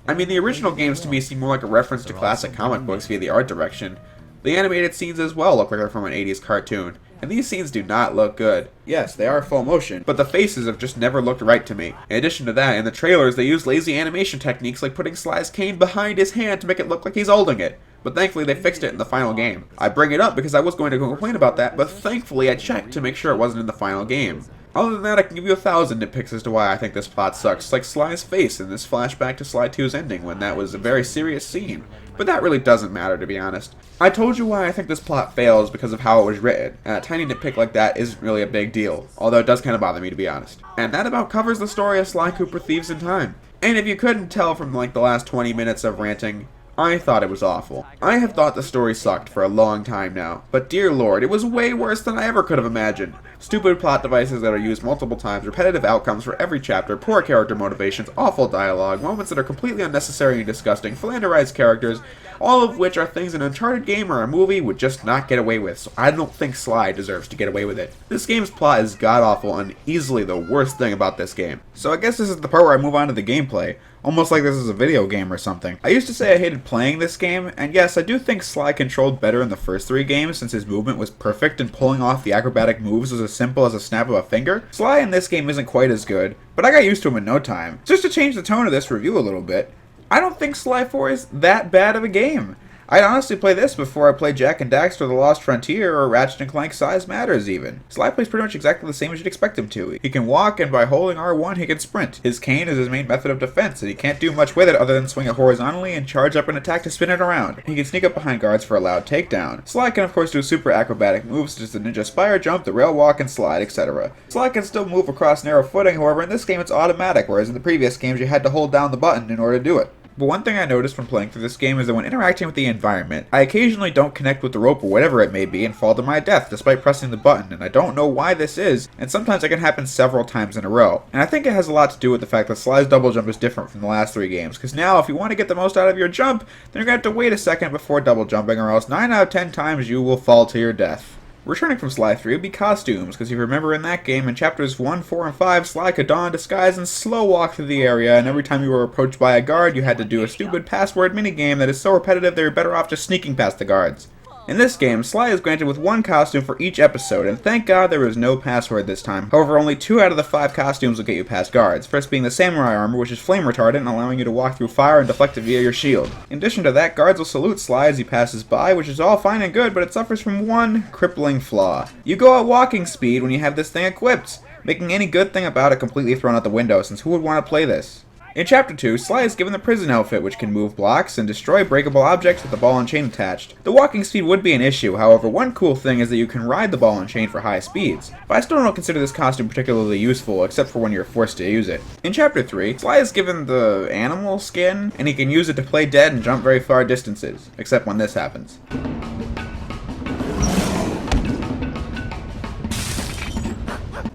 I mean, the original games to me seem more like a reference to classic comic books via the art direction. The animated scenes as well look like they're from an 80s cartoon, and these scenes do not look good. Yes, they are full motion, but the faces have just never looked right to me. In addition to that, in the trailers they use lazy animation techniques like putting Sly's cane behind his hand to make it look like he's holding it. But thankfully they fixed it in the final game. I bring it up because I was going to complain about that, but thankfully I checked to make sure it wasn't in the final game. Other than that, I can give you 1,000 nitpicks as to why I think this plot sucks, like Sly's face in this flashback to Sly 2's ending when that was a very serious scene. But that really doesn't matter, to be honest. I told you why I think this plot fails because of how it was written, and a tiny nitpick like that isn't really a big deal, although it does kind of bother me, to be honest. And that about covers the story of Sly Cooper Thieves in Time. And if you couldn't tell from like the last 20 minutes of ranting, I thought it was awful. I have thought the story sucked for a long time now, but dear lord, it was way worse than I ever could have imagined. Stupid plot devices that are used multiple times, repetitive outcomes for every chapter, poor character motivations, awful dialogue, moments that are completely unnecessary and disgusting, philanderized characters, all of which are things an Uncharted game or a movie would just not get away with, so I don't think Sly deserves to get away with it. This game's plot is god-awful and easily the worst thing about this game. So I guess this is the part where I move on to the gameplay. Almost like this is a video game or something. I used to say I hated playing this game, and yes, I do think Sly controlled better in the first 3 games since his movement was perfect and pulling off the acrobatic moves was as simple as a snap of a finger. Sly in this game isn't quite as good, but I got used to him in no time. Just to change the tone of this review a little bit, I don't think Sly 4 is that bad of a game. I'd honestly play this before I play Jak and Daxter The Lost Frontier or Ratchet & Clank Size Matters even. Sly plays pretty much exactly the same as you'd expect him to. He can walk, and by holding R1 he can sprint. His cane is his main method of defense, and he can't do much with it other than swing it horizontally and charge up an attack to spin it around. He can sneak up behind guards for a loud takedown. Sly can of course do super acrobatic moves such as the ninja spire jump, the rail walk, and slide, etc. Sly can still move across narrow footing, however in this game it's automatic, whereas in the previous games you had to hold down the button in order to do it. But one thing I noticed when playing through this game is that when interacting with the environment, I occasionally don't connect with the rope or whatever it may be and fall to my death despite pressing the button, and I don't know why this is, and sometimes it can happen several times in a row. And I think it has a lot to do with the fact that Sly's double jump is different from the last 3 games, because now if you want to get the most out of your jump, then you're going to have to wait a second before double jumping, or else 9 out of 10 times you will fall to your death. Returning from Sly 3 would be costumes, because if you remember in that game, in chapters 1, 4, and 5, Sly could don a disguise and slow walk through the area, and every time you were approached by a guard, you had to do a stupid password minigame that is so repetitive that you're better off just sneaking past the guards. In this game, Sly is granted with 1 costume for each episode, and thank God there is no password this time. However, only 2 out of the 5 costumes will get you past guards, first being the samurai armor, which is flame retardant and allowing you to walk through fire and deflect it via your shield. In addition to that, guards will salute Sly as he passes by, which is all fine and good, but it suffers from one crippling flaw. You go at walking speed when you have this thing equipped, making any good thing about it completely thrown out the window, since who would want to play this? In Chapter 2, Sly is given the prison outfit, which can move blocks and destroy breakable objects with the ball and chain attached. The walking speed would be an issue, however, one cool thing is that you can ride the ball and chain for high speeds. But I still don't consider this costume particularly useful, except for when you're forced to use it. In Chapter 3, Sly is given the animal skin, and he can use it to play dead and jump very far distances, except when this happens.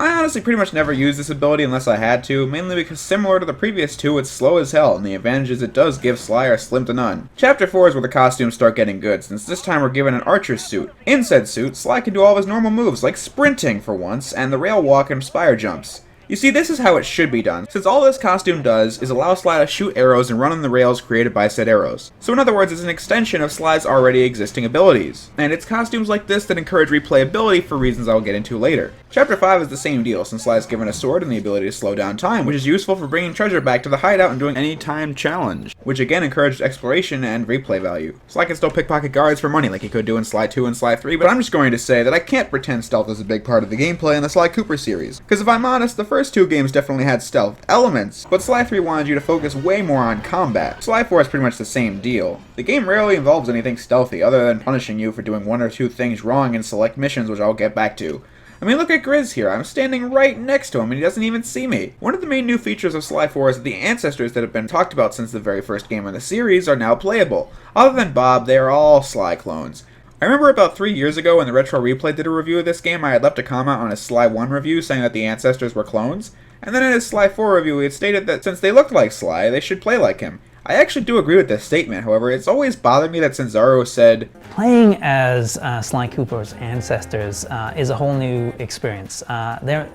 I honestly pretty much never use this ability unless I had to, mainly because similar to the previous 2, it's slow as hell, and the advantages it does give Sly are slim to none. Chapter 4 is where the costumes start getting good, since this time we're given an archer's suit. In said suit, Sly can do all of his normal moves, like sprinting for once, and the rail walk and spire jumps. You see, this is how it should be done, since all this costume does is allow Sly to shoot arrows and run on the rails created by said arrows. So in other words, it's an extension of Sly's already existing abilities, and it's costumes like this that encourage replayability for reasons I'll get into later. Chapter 5 is the same deal, since Sly is given a sword and the ability to slow down time, which is useful for bringing treasure back to the hideout and doing any time challenge, which again encouraged exploration and replay value. Sly can still pickpocket guards for money like he could do in Sly 2 and Sly 3, but I'm just going to say that I can't pretend stealth is a big part of the gameplay in the Sly Cooper series, because if I'm honest, the first first two games definitely had stealth elements, but Sly 3 wanted you to focus way more on combat. Sly 4 is pretty much the same deal. The game rarely involves anything stealthy other than punishing you for doing one or two things wrong in select missions, which I'll get back to. I mean, look at Grizz here. I'm standing right next to him and he doesn't even see me. One of the main new features of Sly 4 is that the ancestors that have been talked about since the very first game in the series are now playable. Other than Bob, they are all Sly clones. I remember about 3 years ago when the Retro Replay did a review of this game, I had left a comment on his Sly 1 review saying that the ancestors were clones, and then in his Sly 4 review he had stated that since they looked like Sly, they should play like him. I actually do agree with this statement, however, it's always bothered me that Cinzaro said, "Playing as Sly Cooper's ancestors is a whole new experience. They're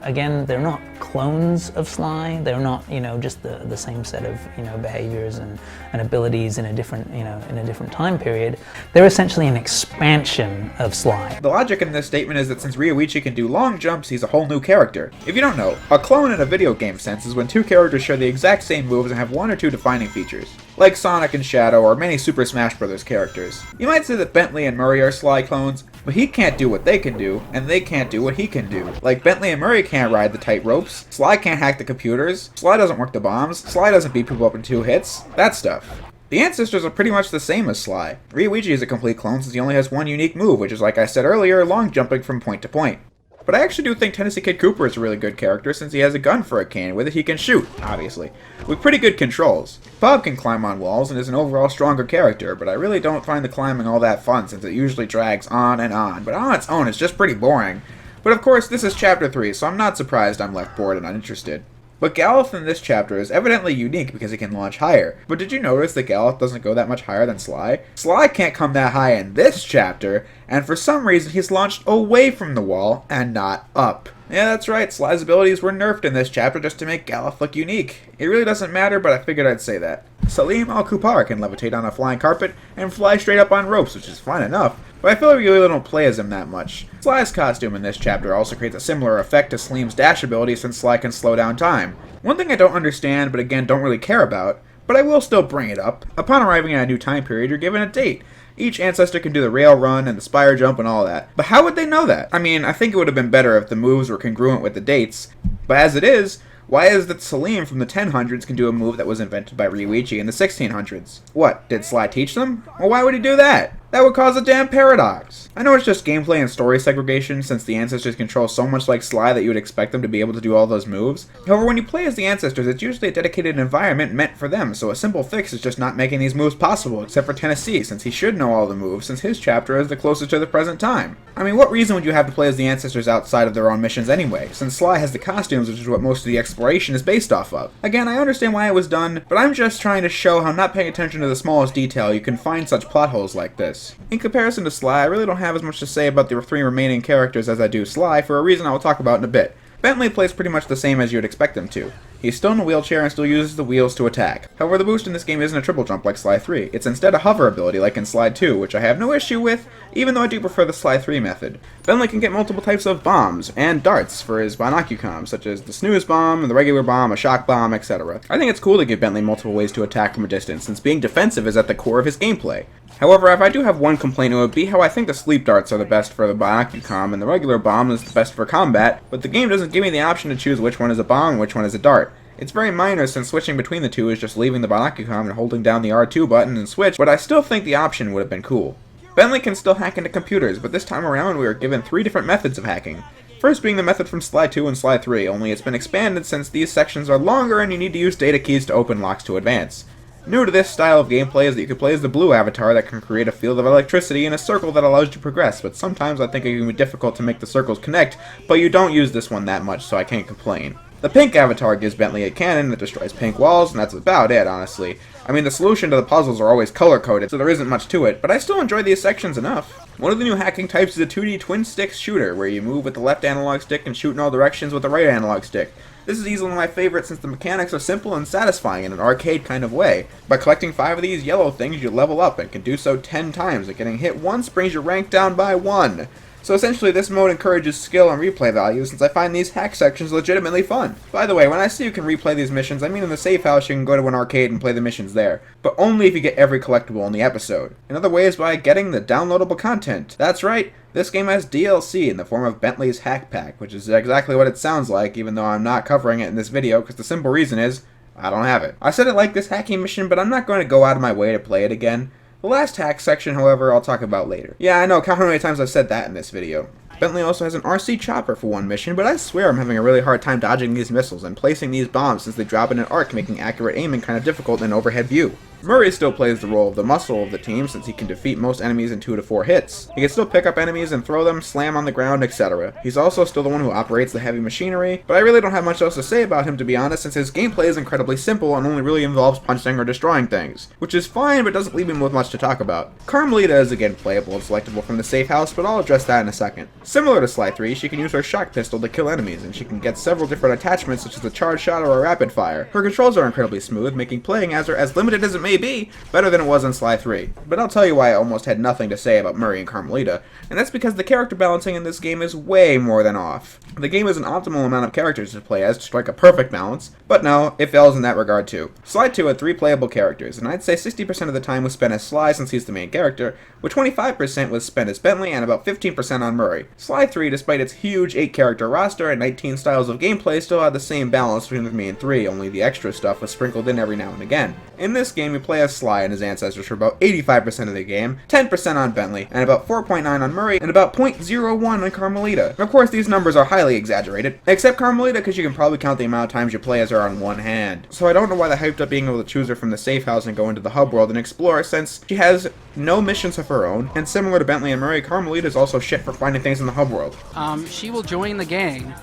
not clones of Sly. They're not, just the same set of, behaviors and abilities in a different time period. They're essentially an expansion of Sly." The logic in this statement is that since Ryuichi can do long jumps, he's a whole new character. If you don't know, a clone in a video game sense is when two characters share the exact same moves and have one or two defining features, like Sonic and Shadow or many Super Smash Bros. Characters. You might say that Bentley and Murray are Sly clones, but he can't do what they can do, and they can't do what he can do. Like Bentley and Murray can't ride the tight ropes, Sly can't hack the computers, Sly doesn't work the bombs, Sly doesn't beat people up in 2 hits, that stuff. The ancestors are pretty much the same as Sly. Ryuichi is a complete clone since he only has one unique move, which is, like I said earlier, long jumping from point to point. But I actually do think Tennessee Kid Cooper is a really good character since he has a gun for a cannon. With it he can shoot, obviously, with pretty good controls. Bob can climb on walls and is an overall stronger character, but I really don't find the climbing all that fun since it usually drags on and on, but on its own it's just pretty boring. But of course this is chapter 3, so I'm not surprised I'm left bored and uninterested. But Galloth in this chapter is evidently unique because he can launch higher. But did you notice that Galloth doesn't go that much higher than Sly? Sly can't come that high in this chapter, and for some reason he's launched away from the wall and not up. Yeah, that's right, Sly's abilities were nerfed in this chapter just to make Galloth look unique. It really doesn't matter, but I figured I'd say that. Salim Al-Kupar can levitate on a flying carpet and fly straight up on ropes, which is fine enough, but I feel like we really don't play as him that much. Sly's costume in this chapter also creates a similar effect to Salim's dash ability since Sly can slow down time. One thing I don't understand, but again don't really care about, but I will still bring it up. Upon arriving in a new time period, you're given a date. Each ancestor can do the rail run and the spire jump and all that. But how would they know that? I mean, I think it would have been better if the moves were congruent with the dates, but as it is, why is it that Salim from the 1000s can do a move that was invented by Ryuichi in the 1600s? What, did Sly teach them? Well, why would he do that? That would cause a damn paradox. I know it's just gameplay and story segregation since the ancestors control so much like Sly that you would expect them to be able to do all those moves. However, when you play as the ancestors, it's usually a dedicated environment meant for them, so a simple fix is just not making these moves possible, except for Tennessee, since he should know all the moves since his chapter is the closest to the present time. I mean, what reason would you have to play as the ancestors outside of their own missions anyway, since Sly has the costumes, which is what most of the exploration is based off of? Again, I understand why it was done, but I'm just trying to show how not paying attention to the smallest detail you can find such plot holes like this. In comparison to Sly, I really don't have as much to say about the 3 remaining characters as I do Sly, for a reason I will talk about in a bit. Bentley plays pretty much the same as you would expect him to. He's still in a wheelchair and still uses the wheels to attack. However, the boost in this game isn't a triple jump like Sly 3. It's instead a hover ability like in Sly 2, which I have no issue with, even though I do prefer the Sly 3 method. Bentley can get multiple types of bombs and darts for his Binocucom, such as the snooze bomb, the regular bomb, a shock bomb, etc. I think it's cool to give Bentley multiple ways to attack from a distance, since being defensive is at the core of his gameplay. However, if I do have one complaint, it would be how I think the sleep darts are the best for the Binocucom and the regular bomb is the best for combat, but the game doesn't give me the option to choose which one is a bomb and which one is a dart. It's very minor since switching between the two is just leaving the Binocucom and holding down the R2 button and switch, but I still think the option would have been cool. Bentley can still hack into computers, but this time around we are given 3 different methods of hacking. First being the method from Sly 2 and Sly 3, only it's been expanded since these sections are longer and you need to use data keys to open locks to advance. New to this style of gameplay is that you can play as the blue avatar that can create a field of electricity in a circle that allows you to progress, but sometimes I think it can be difficult to make the circles connect, but you don't use this one that much, so I can't complain. The pink avatar gives Bentley a cannon that destroys pink walls, and that's about it, honestly. I mean, the solution to the puzzles are always color-coded, so there isn't much to it, but I still enjoy these sections enough. One of the new hacking types is a 2D twin-stick shooter, where you move with the left analog stick and shoot in all directions with the right analog stick. This is easily my favorite since the mechanics are simple and satisfying in an arcade kind of way. By collecting 5 of these yellow things, you level up and can do so 10 times, and getting hit once brings your rank down by 1. So essentially this mode encourages skill and replay value since I find these hack sections legitimately fun. By the way, when I say you can replay these missions, I mean in the safe house you can go to an arcade and play the missions there, but only if you get every collectible in the episode. Another way is by getting the downloadable content. That's right, this game has DLC in the form of Bentley's Hack Pack, which is exactly what it sounds like, even though I'm not covering it in this video because the simple reason is, I don't have it. I said I like this hacking mission, but I'm not going to go out of my way to play it again. The last hack section, however, I'll talk about later. Yeah, I know, count how many times I've said that in this video. Bentley also has an RC chopper for one mission, but I swear I'm having a really hard time dodging these missiles and placing these bombs since they drop in an arc, making accurate aiming kind of difficult in an overhead view. Murray still plays the role of the muscle of the team since he can defeat most enemies in 2 to 4 hits. He can still pick up enemies and throw them, slam on the ground, etc. He's also still the one who operates the heavy machinery, but I really don't have much else to say about him to be honest since his gameplay is incredibly simple and only really involves punching or destroying things, which is fine but doesn't leave him with much to talk about. Carmelita is again playable and selectable from the safe house, but I'll address that in a second. Similar to Sly 3, she can use her shock pistol to kill enemies, and she can get several different attachments such as a charge shot or a rapid fire. Her controls are incredibly smooth, making playing as her, as limited as it may be, better than it was in Sly 3. But I'll tell you why I almost had nothing to say about Murray and Carmelita, and that's because the character balancing in this game is way more than off. The game is an optimal amount of characters to play as to strike a perfect balance, but no, it fails in that regard too. Sly 2 had 3 playable characters, and I'd say 60% of the time was spent as Sly since he's the main character, with 25% was spent as Bentley and about 15% on Murray. Sly 3, despite its huge 8-character roster and 19 styles of gameplay, still had the same balance between the main 3, only the extra stuff was sprinkled in every now and again. In this game, you play as Sly and his ancestors for about 85% of the game, 10% on Bentley, and about 4.9 on Murray, and about 0.01 on Carmelita. Of course, these numbers are highly exaggerated, except Carmelita because you can probably count the amount of times you play as her on one hand. So I don't know why they hyped up being able to choose her from the safe house and go into the hub world and explore, since she has no missions of her own, and similar to Bentley and Murray, Carmelita is also shit for finding things in the hub world. She will join the gang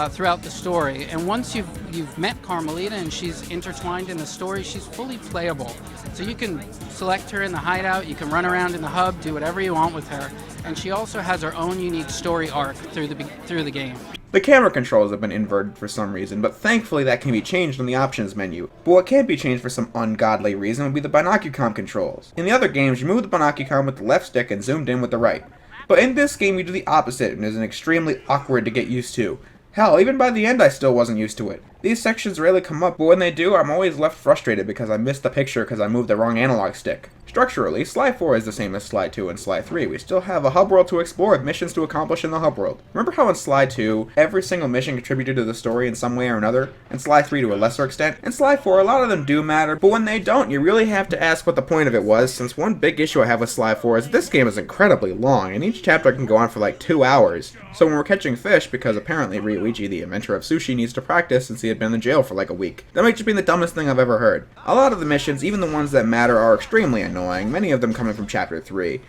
throughout the story, and once you've met Carmelita and she's intertwined in the story, she's fully playable. So you can select her in the hideout, you can run around in the hub, do whatever you want with her, and she also has her own unique story arc through the game. The camera controls have been inverted for some reason, but thankfully that can be changed on the options menu. But what can't be changed for some ungodly reason would be the binocucom controls. In the other games, you move the binocucom with the left stick and zoomed in with the right. But in this game, you do the opposite, and it is extremely awkward to get used to. Hell, even by the end I still wasn't used to it. These sections rarely come up, but when they do, I'm always left frustrated because I missed the picture because I moved the wrong analog stick. Structurally, Sly 4 is the same as Sly 2 and Sly 3. We still have a hub world to explore with missions to accomplish in the hub world. Remember how in Sly 2, every single mission contributed to the story in some way or another? In Sly 3 to a lesser extent? In Sly 4, a lot of them do matter, but when they don't, you really have to ask what the point of it was, since one big issue I have with Sly 4 is this game is incredibly long, and each chapter can go on for like 2 hours. So when we're catching fish, because apparently Ryuichi, the inventor of sushi, needs to practice since he had been in jail for like a week. That might just be the dumbest thing I've ever heard. A lot of the missions, even the ones that matter, are extremely annoying, many of them coming from Chapter 3.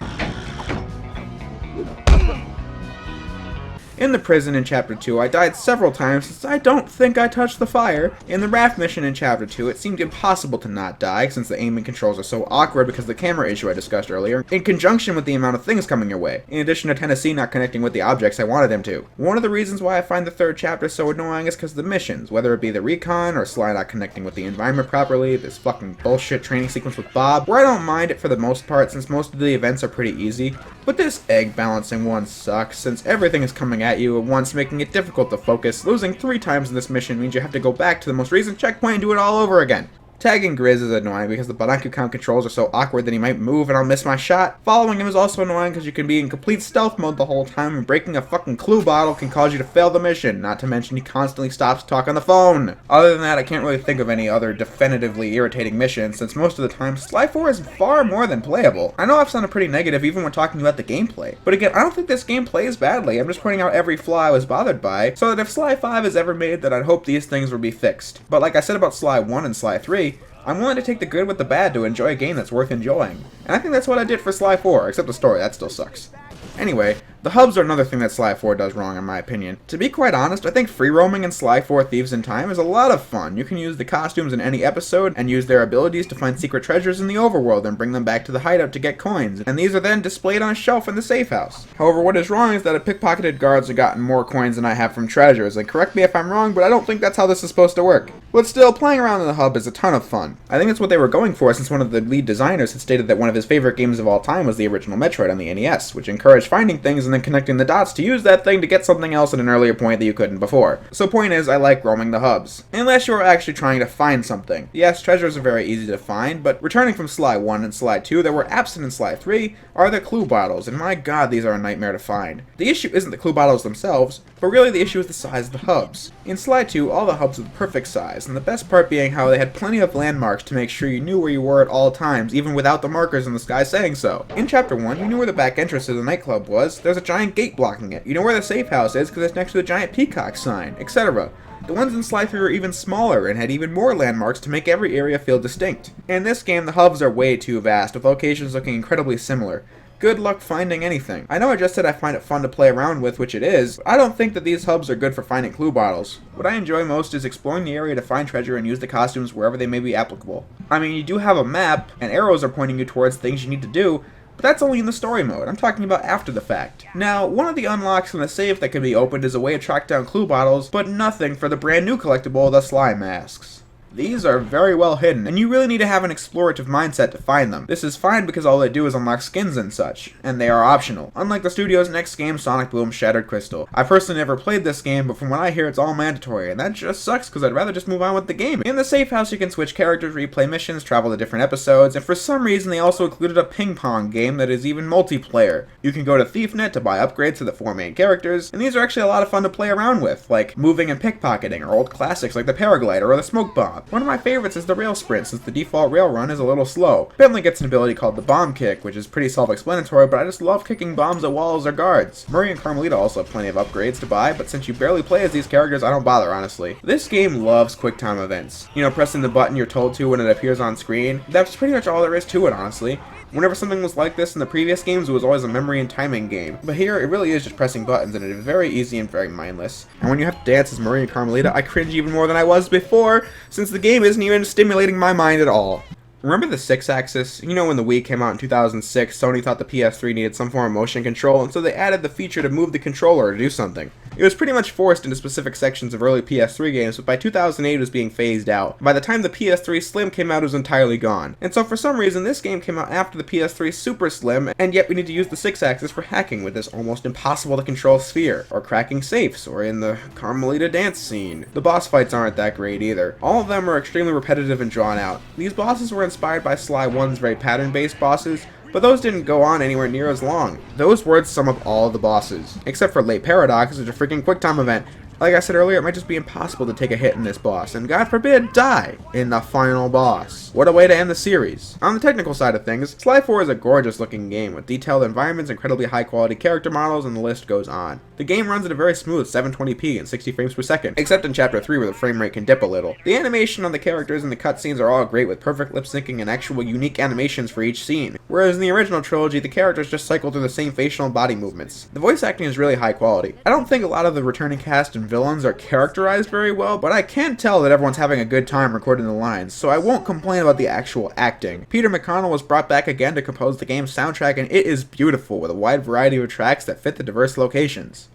In the prison in Chapter 2, I died several times since I don't think I touched the fire. In the raft mission in Chapter 2, it seemed impossible to not die since the aiming controls are so awkward because of the camera issue I discussed earlier, in conjunction with the amount of things coming your way, in addition to Tennessee not connecting with the objects I wanted him to. One of the reasons why I find the third chapter so annoying is because of the missions, whether it be the recon or Sly not connecting with the environment properly, this fucking bullshit training sequence with Bob, where I don't mind it for the most part since most of the events are pretty easy, but this egg balancing one sucks since everything is coming at you at once, making it difficult to focus. Losing 3 times in this mission means you have to go back to the most recent checkpoint and do it all over again. Tagging Grizz is annoying because the binocular controls are so awkward that he might move and I'll miss my shot. Following him is also annoying because you can be in complete stealth mode the whole time and breaking a fucking clue bottle can cause you to fail the mission, not to mention he constantly stops to talk on the phone. Other than that, I can't really think of any other definitively irritating missions since most of the time Sly 4 is far more than playable. I know I've sounded pretty negative even when talking about the gameplay, but again, I don't think this game plays badly. I'm just pointing out every flaw I was bothered by, so that if Sly 5 is ever made, then I'd hope these things would be fixed. But like I said about Sly 1 and Sly 3, I'm willing to take the good with the bad to enjoy a game that's worth enjoying. And I think that's what I did for Sly 4, except the story, that still sucks. Anyway, the hubs are another thing that Sly 4 does wrong in my opinion. To be quite honest, I think free roaming in Sly 4 Thieves in Time is a lot of fun. You can use the costumes in any episode and use their abilities to find secret treasures in the overworld and bring them back to the hideout to get coins, and these are then displayed on a shelf in the safe house. However, what is wrong is that pickpocketed guards have gotten more coins than I have from treasures, and correct me if I'm wrong, but I don't think that's how this is supposed to work. But still, playing around in the hub is a ton of fun. I think that's what they were going for since one of the lead designers had stated that one of his favorite games of all time was the original Metroid on the NES, which encouraged finding things and then connecting the dots to use that thing to get something else at an earlier point that you couldn't before. So point is, I like roaming the hubs. Unless you're actually trying to find something. Yes, treasures are very easy to find, but returning from Sly 1 and Sly 2 that were absent in Sly 3 are the clue bottles, and my god, these are a nightmare to find. The issue isn't the clue bottles themselves, but really the issue is the size of the hubs. In Sly 2, all the hubs were the perfect size, and the best part being how they had plenty of landmarks to make sure you knew where you were at all times, even without the markers in the sky saying so. In Chapter 1, you knew where the back entrance to the nightclub was, there's a giant gate blocking it. You know where the safe house is because it's next to the giant peacock sign, etc. The ones in Sly 3 were even smaller and had even more landmarks to make every area feel distinct. In this game, the hubs are way too vast, with locations looking incredibly similar. Good luck finding anything. I know I just said I find it fun to play around with, which it is, but I don't think that these hubs are good for finding clue bottles. What I enjoy most is exploring the area to find treasure and use the costumes wherever they may be applicable. I mean, you do have a map, and arrows are pointing you towards things you need to do, but that's only in the story mode. I'm talking about after the fact. Now, one of the unlocks in the safe that can be opened is a way to track down clue bottles, but nothing for the brand new collectible, the Sly Masks. These are very well hidden, and you really need to have an explorative mindset to find them. This is fine because all they do is unlock skins and such, and they are optional, unlike the studio's next game, Sonic Boom Shattered Crystal. I personally never played this game, but from what I hear it's all mandatory, and that just sucks because I'd rather just move on with the game. In the safe house you can switch characters, replay missions, travel to different episodes, and for some reason they also included a ping pong game that is even multiplayer. You can go to ThiefNet to buy upgrades to the 4 main characters, and these are actually a lot of fun to play around with, like moving and pickpocketing, or old classics like the paraglider or the smoke bomb. One of my favorites is the rail sprint, since the default rail run is a little slow. Bentley gets an ability called the bomb kick, which is pretty self-explanatory, but I just love kicking bombs at walls or guards. Murray and Carmelita also have plenty of upgrades to buy, but since you barely play as these characters, I don't bother, honestly. This game loves quick time events. You know, pressing the button you're told to when it appears on screen. That's pretty much all there is to it, honestly. Whenever something was like this in the previous games, it was always a memory and timing game. But here, it really is just pressing buttons, and it is very easy and very mindless. And when you have to dance as Murray and Carmelita, I cringe even more than I was before, since the game isn't even stimulating my mind at all. Remember the 6-axis? You know when the Wii came out in 2006, Sony thought the PS3 needed some form of motion control, and so they added the feature to move the controller to do something. It was pretty much forced into specific sections of early PS3 games, but by 2008 it was being phased out. By the time the PS3 Slim came out, it was entirely gone. And so for some reason, this game came out after the PS3 Super Slim, and yet we need to use the 6-axis for hacking with this almost impossible to control sphere, or cracking safes, or in the Carmelita dance scene. The boss fights aren't that great either. All of them are extremely repetitive and drawn out. These bosses were inspired by Sly 1's very pattern-based bosses, but those didn't go on anywhere near as long. Those were some of all the bosses, except for Late Paradox, which is a freaking quick time event. Like I said earlier, it might just be impossible to take a hit in this boss, and God forbid, die in the final boss. What a way to end the series. On the technical side of things, Sly 4 is a gorgeous looking game, with detailed environments, incredibly high quality character models, and the list goes on. The game runs at a very smooth 720p and 60 frames per second, except in Chapter 3 where the frame rate can dip a little. The animation on the characters and the cutscenes are all great, with perfect lip syncing and actual unique animations for each scene, whereas in the original trilogy, the characters just cycle through the same facial and body movements. The voice acting is really high quality. I don't think a lot of the returning cast and villains are characterized very well, but I can tell that everyone's having a good time recording the lines, so I won't complain about the actual acting. Peter McConnell was brought back again to compose the game's soundtrack, and it is beautiful, with a wide variety of tracks that fit the diverse locations.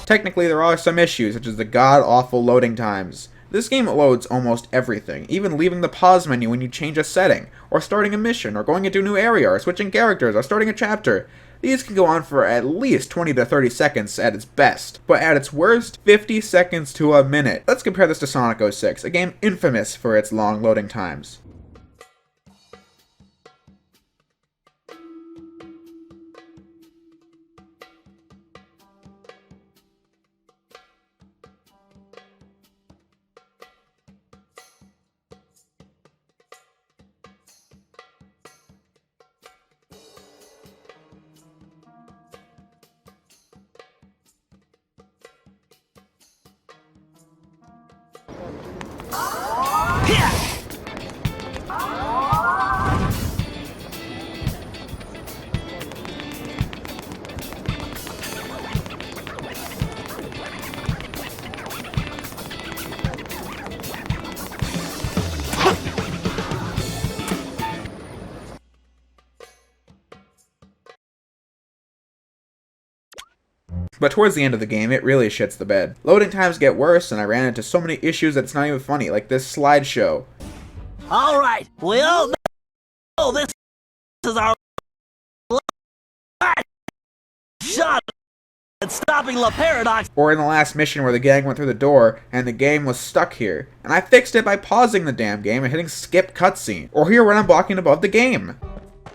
Technically, there are some issues, such as the god-awful loading times. This game loads almost everything, even leaving the pause menu when you change a setting, or starting a mission, or going into a new area, or switching characters, or starting a chapter. These can go on for at least 20 to 30 seconds at its best, but at its worst, 50 seconds to a minute. Let's compare this to Sonic 06, a game infamous for its long loading times. But towards the end of the game, it really shits the bed. Loading times get worse, and I ran into so many issues that it's not even funny, like this slideshow. All right, we all know this is our shot at stopping La Paradox. Or in the last mission where the gang went through the door and the game was stuck here, and I fixed it by pausing the damn game and hitting skip cutscene. Or here when I'm blocking above the game.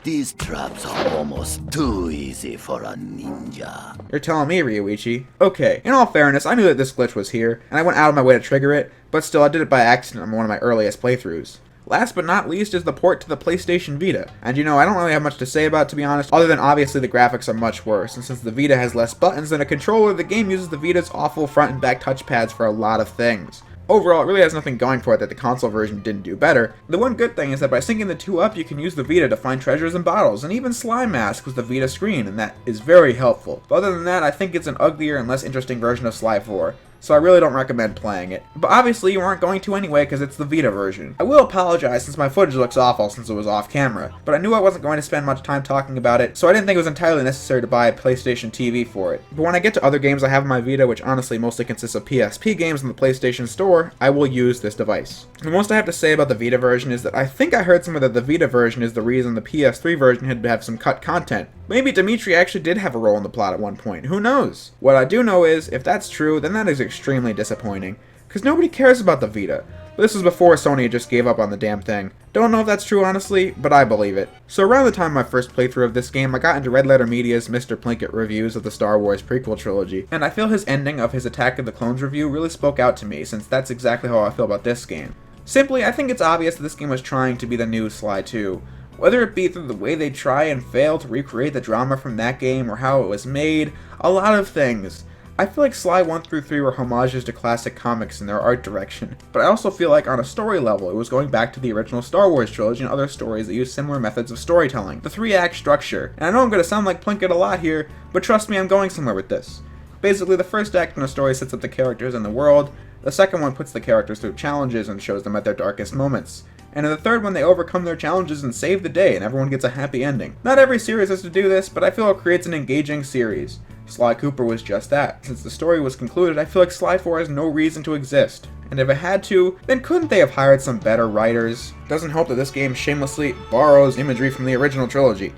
These traps are almost too easy for a ninja. You're telling me, Ryuichi. Okay, in all fairness, I knew that this glitch was here, and I went out of my way to trigger it, but still I did it by accident on one of my earliest playthroughs. Last but not least is the port to the PlayStation Vita, and you know, I don't really have much to say about it, to be honest, other than obviously the graphics are much worse, and since the Vita has less buttons than a controller, the game uses the Vita's awful front and back touchpads for a lot of things. Overall, it really has nothing going for it that the console version didn't do better. The one good thing is that by syncing the two up, you can use the Vita to find treasures and bottles, and even Sly Masks with the Vita screen, and that is very helpful. But other than that, I think it's an uglier and less interesting version of Sly 4. So I really don't recommend playing it. But obviously you aren't going to anyway because it's the Vita version. I will apologize since my footage looks awful since it was off camera, but I knew I wasn't going to spend much time talking about it, so I didn't think it was entirely necessary to buy a PlayStation TV for it. But when I get to other games I have on my Vita, which honestly mostly consists of PSP games in the PlayStation Store, I will use this device. The most I have to say about the Vita version is that I think I heard somewhere that the Vita version is the reason the PS3 version had to have some cut content. Maybe Dimitri actually did have a role in the plot at one point, who knows? What I do know is, if that's true, then that is extremely disappointing, because nobody cares about the Vita. But this was before Sony just gave up on the damn thing. Don't know if that's true honestly, but I believe it. So around the time of my first playthrough of this game, I got into Red Letter Media's Mr. Plinkett reviews of the Star Wars prequel trilogy, and I feel his ending of his Attack of the Clones review really spoke out to me, since that's exactly how I feel about this game. Simply, I think it's obvious that this game was trying to be the new Sly 2. Whether it be through the way they try and fail to recreate the drama from that game or how it was made, a lot of things. I feel like Sly 1 through 3 were homages to classic comics in their art direction, but I also feel like on a story level it was going back to the original Star Wars trilogy and other stories that use similar methods of storytelling, the 3-act structure. And I know I'm going to sound like Plinkett a lot here, but trust me, I'm going somewhere with this. Basically, the first act in a story sets up the characters and the world, the second one puts the characters through challenges and shows them at their darkest moments. And in the third one, they overcome their challenges and save the day, and everyone gets a happy ending. Not every series has to do this, but I feel it creates an engaging series. Sly Cooper was just that. Since the story was concluded, I feel like Sly 4 has no reason to exist. And if it had to, then couldn't they have hired some better writers? Doesn't help that this game shamelessly borrows imagery from the original trilogy.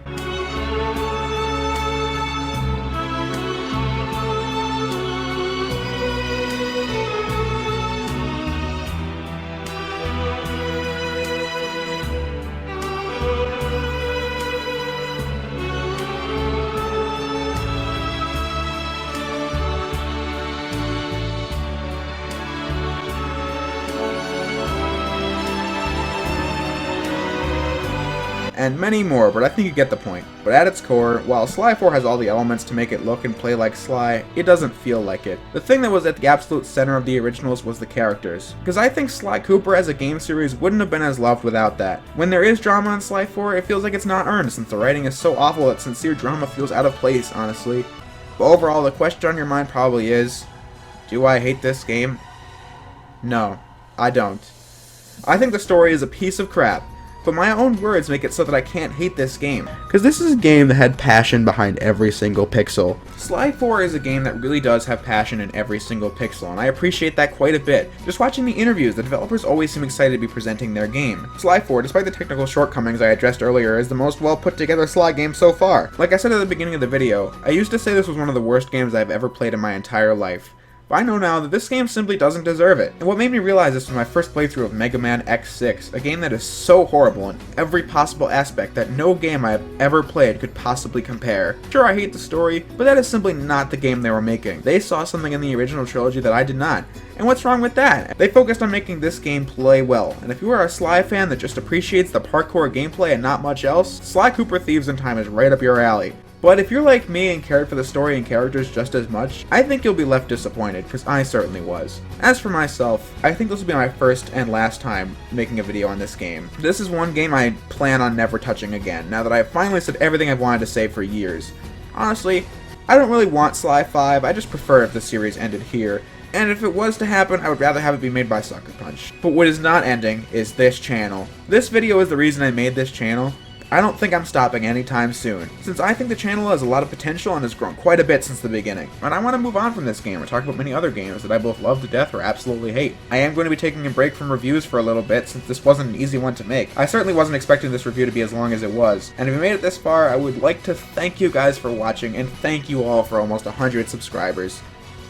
And many more, but I think you get the point. But at its core, while Sly 4 has all the elements to make it look and play like Sly, it doesn't feel like it. The thing that was at the absolute center of the originals was the characters, because I think Sly Cooper as a game series wouldn't have been as loved without that. When there is drama in Sly 4, it feels like it's not earned, since the writing is so awful that sincere drama feels out of place, honestly. But overall, the question on your mind probably is, do I hate this game? No, I don't. I think the story is a piece of crap, but my own words make it so that I can't hate this game, because this is a game that had passion behind every single pixel. Sly 4 is a game that really does have passion in every single pixel, and I appreciate that quite a bit. Just watching the interviews, the developers always seem excited to be presenting their game. Sly 4, despite the technical shortcomings I addressed earlier, is the most well put together Sly game so far. Like I said at the beginning of the video, I used to say this was one of the worst games I've ever played in my entire life. But I know now that this game simply doesn't deserve it. And what made me realize this was my first playthrough of Mega Man X6, a game that is so horrible in every possible aspect that no game I have ever played could possibly compare. Sure, I hate the story, but that is simply not the game they were making. They saw something in the original trilogy that I did not. And what's wrong with that? They focused on making this game play well, and if you are a Sly fan that just appreciates the parkour gameplay and not much else, Sly Cooper Thieves in Time is right up your alley. But if you're like me and cared for the story and characters just as much, I think you'll be left disappointed, because I certainly was. As for myself, I think this will be my first and last time making a video on this game. This is one game I plan on never touching again, now that I've finally said everything I've wanted to say for years. Honestly, I don't really want Sly 5, I just prefer if the series ended here. And if it was to happen, I would rather have it be made by Sucker Punch. But what is not ending is this channel. This video is the reason I made this channel. I don't think I'm stopping anytime soon, since I think the channel has a lot of potential and has grown quite a bit since the beginning, and I want to move on from this game and talk about many other games that I both love to death or absolutely hate. I am going to be taking a break from reviews for a little bit, since this wasn't an easy one to make. I certainly wasn't expecting this review to be as long as it was, and if you made it this far, I would like to thank you guys for watching, and thank you all for almost 100 subscribers.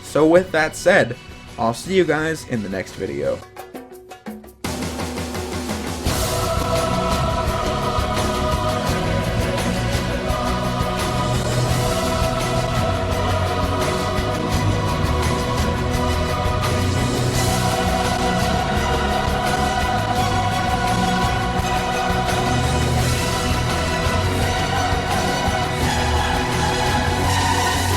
So with that said, I'll see you guys in the next video.